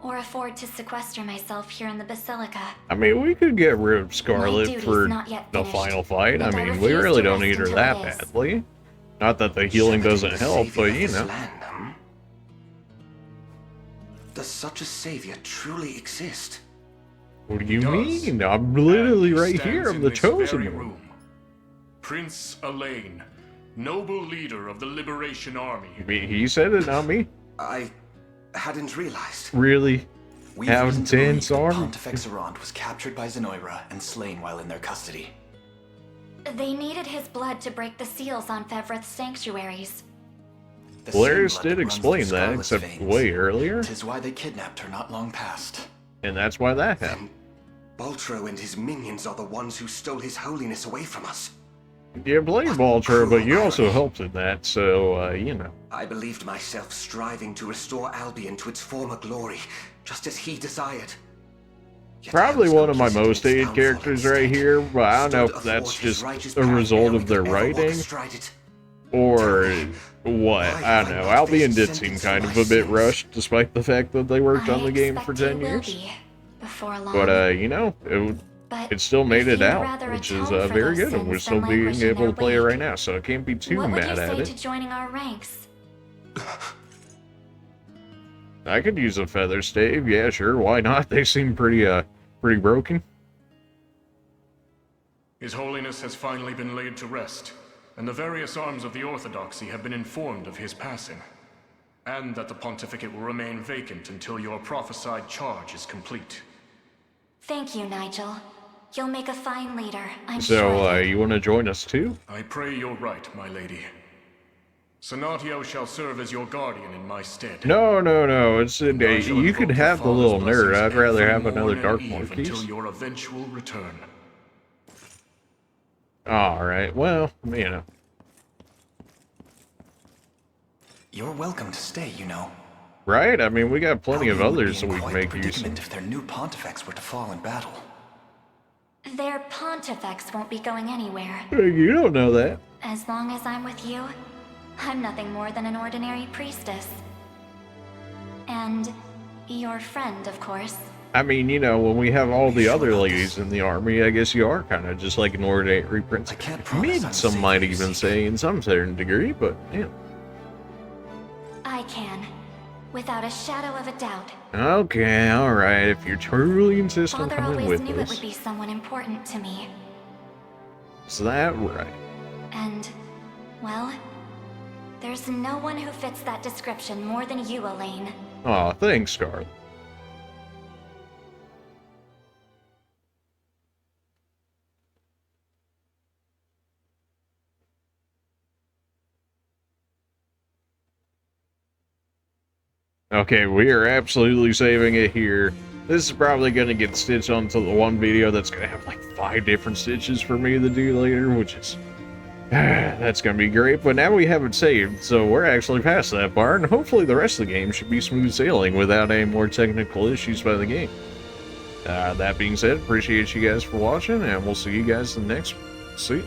or afford to sequester myself here in the Basilica. I mean, we could get rid of My Scarlet duty's for not yet the finished, final fight. I and I mean, we refuse really to don't rest need her until that it is. badly. Not that the healing doesn't help, Savior but, of you this know. land, hmm? Does such a savior truly exist? What do you does. mean? I'm literally And he right stands here. I'm in the this chosen very one. room. Prince Elaine, noble leader of the Liberation Army. He said it, not me. I hadn't realized. Really? We've Have reason to believe dense that armor? Pontifex Errant was captured by Zenoira and slain while in their custody. They needed his blood to break the seals on Fevrith's sanctuaries. The Valerius same blood did that runs explain through that, Scarlet's except veins. way earlier. 'Tis why they kidnapped her not long past. And that's why that happened. Boltro and his minions are the ones who stole His Holiness away from us. You blame Boltro, but you also helped in that, so, you know. I believed myself striving to restore Albion to its former glory, just as he desired. Yet I Probably was one of my complicit in most its hated downfall characters right instead. here, but I don't know Stood if that's athwart his just righteous a path result ere of we their could ever walk writing, astride it. or what. Why I don't have know. I not Albion faced did sentence seem kind for of my a bit sins? rushed, despite the fact that they worked on the game for 10 I expect you will years. be, before long. But, you know, But it still made if it you'd out, rather which is atone for very those good, and we're sins still than being languish in able to their play it wake, right now, so I can't be too what would mad you at say it. to joining our ranks? I could use a feather stave, yeah, sure, why not? They seem pretty broken. His Holiness has finally been laid to rest, and the various arms of the Orthodoxy have been informed of his passing, and that the pontificate will remain vacant until your prophesied charge is complete. Thank you, Nigel. You'll make a fine leader, I'm So, sure. you want to join us too? I pray you're right, my lady. Sonatio shall serve as your guardian in my stead. No, it's And I shall you invoke could your have the father's little nerd. blessings I'd rather every have another morn Dark and eve Marquise. until your eventual return. Alright, well, you know. You're welcome to stay, you know. Right? I mean, we got plenty of Albion would others be that in we can quite a make use of. predicament if their new pontifex were to fall in battle. Their pontifex won't be going anywhere. You don't know that. As long as I'm with you, I'm nothing more than an ordinary priestess. And your friend, of course. I mean, you know, when we have all the other ladies in the army, I guess you are kind of just like an ordinary prince. Some might even say in some certain degree, but, yeah. I can, without a shadow of a doubt. Okay, alright, if you truly insist on Father coming always with knew it us. would be someone important to me. Is that right? And, well, there's no one who fits that description more than you, Elaine. Aw, thanks, Scarlet. Okay, we are absolutely saving it here. This is probably going to get stitched onto the one video that's going to have like 5 different stitches for me to do later, which is... that's going to be great, but now we have it saved, so we're actually past that part, and hopefully the rest of the game should be smooth sailing without any more technical issues by the game. That being said, appreciate you guys for watching, and we'll see you guys in the next one. See ya.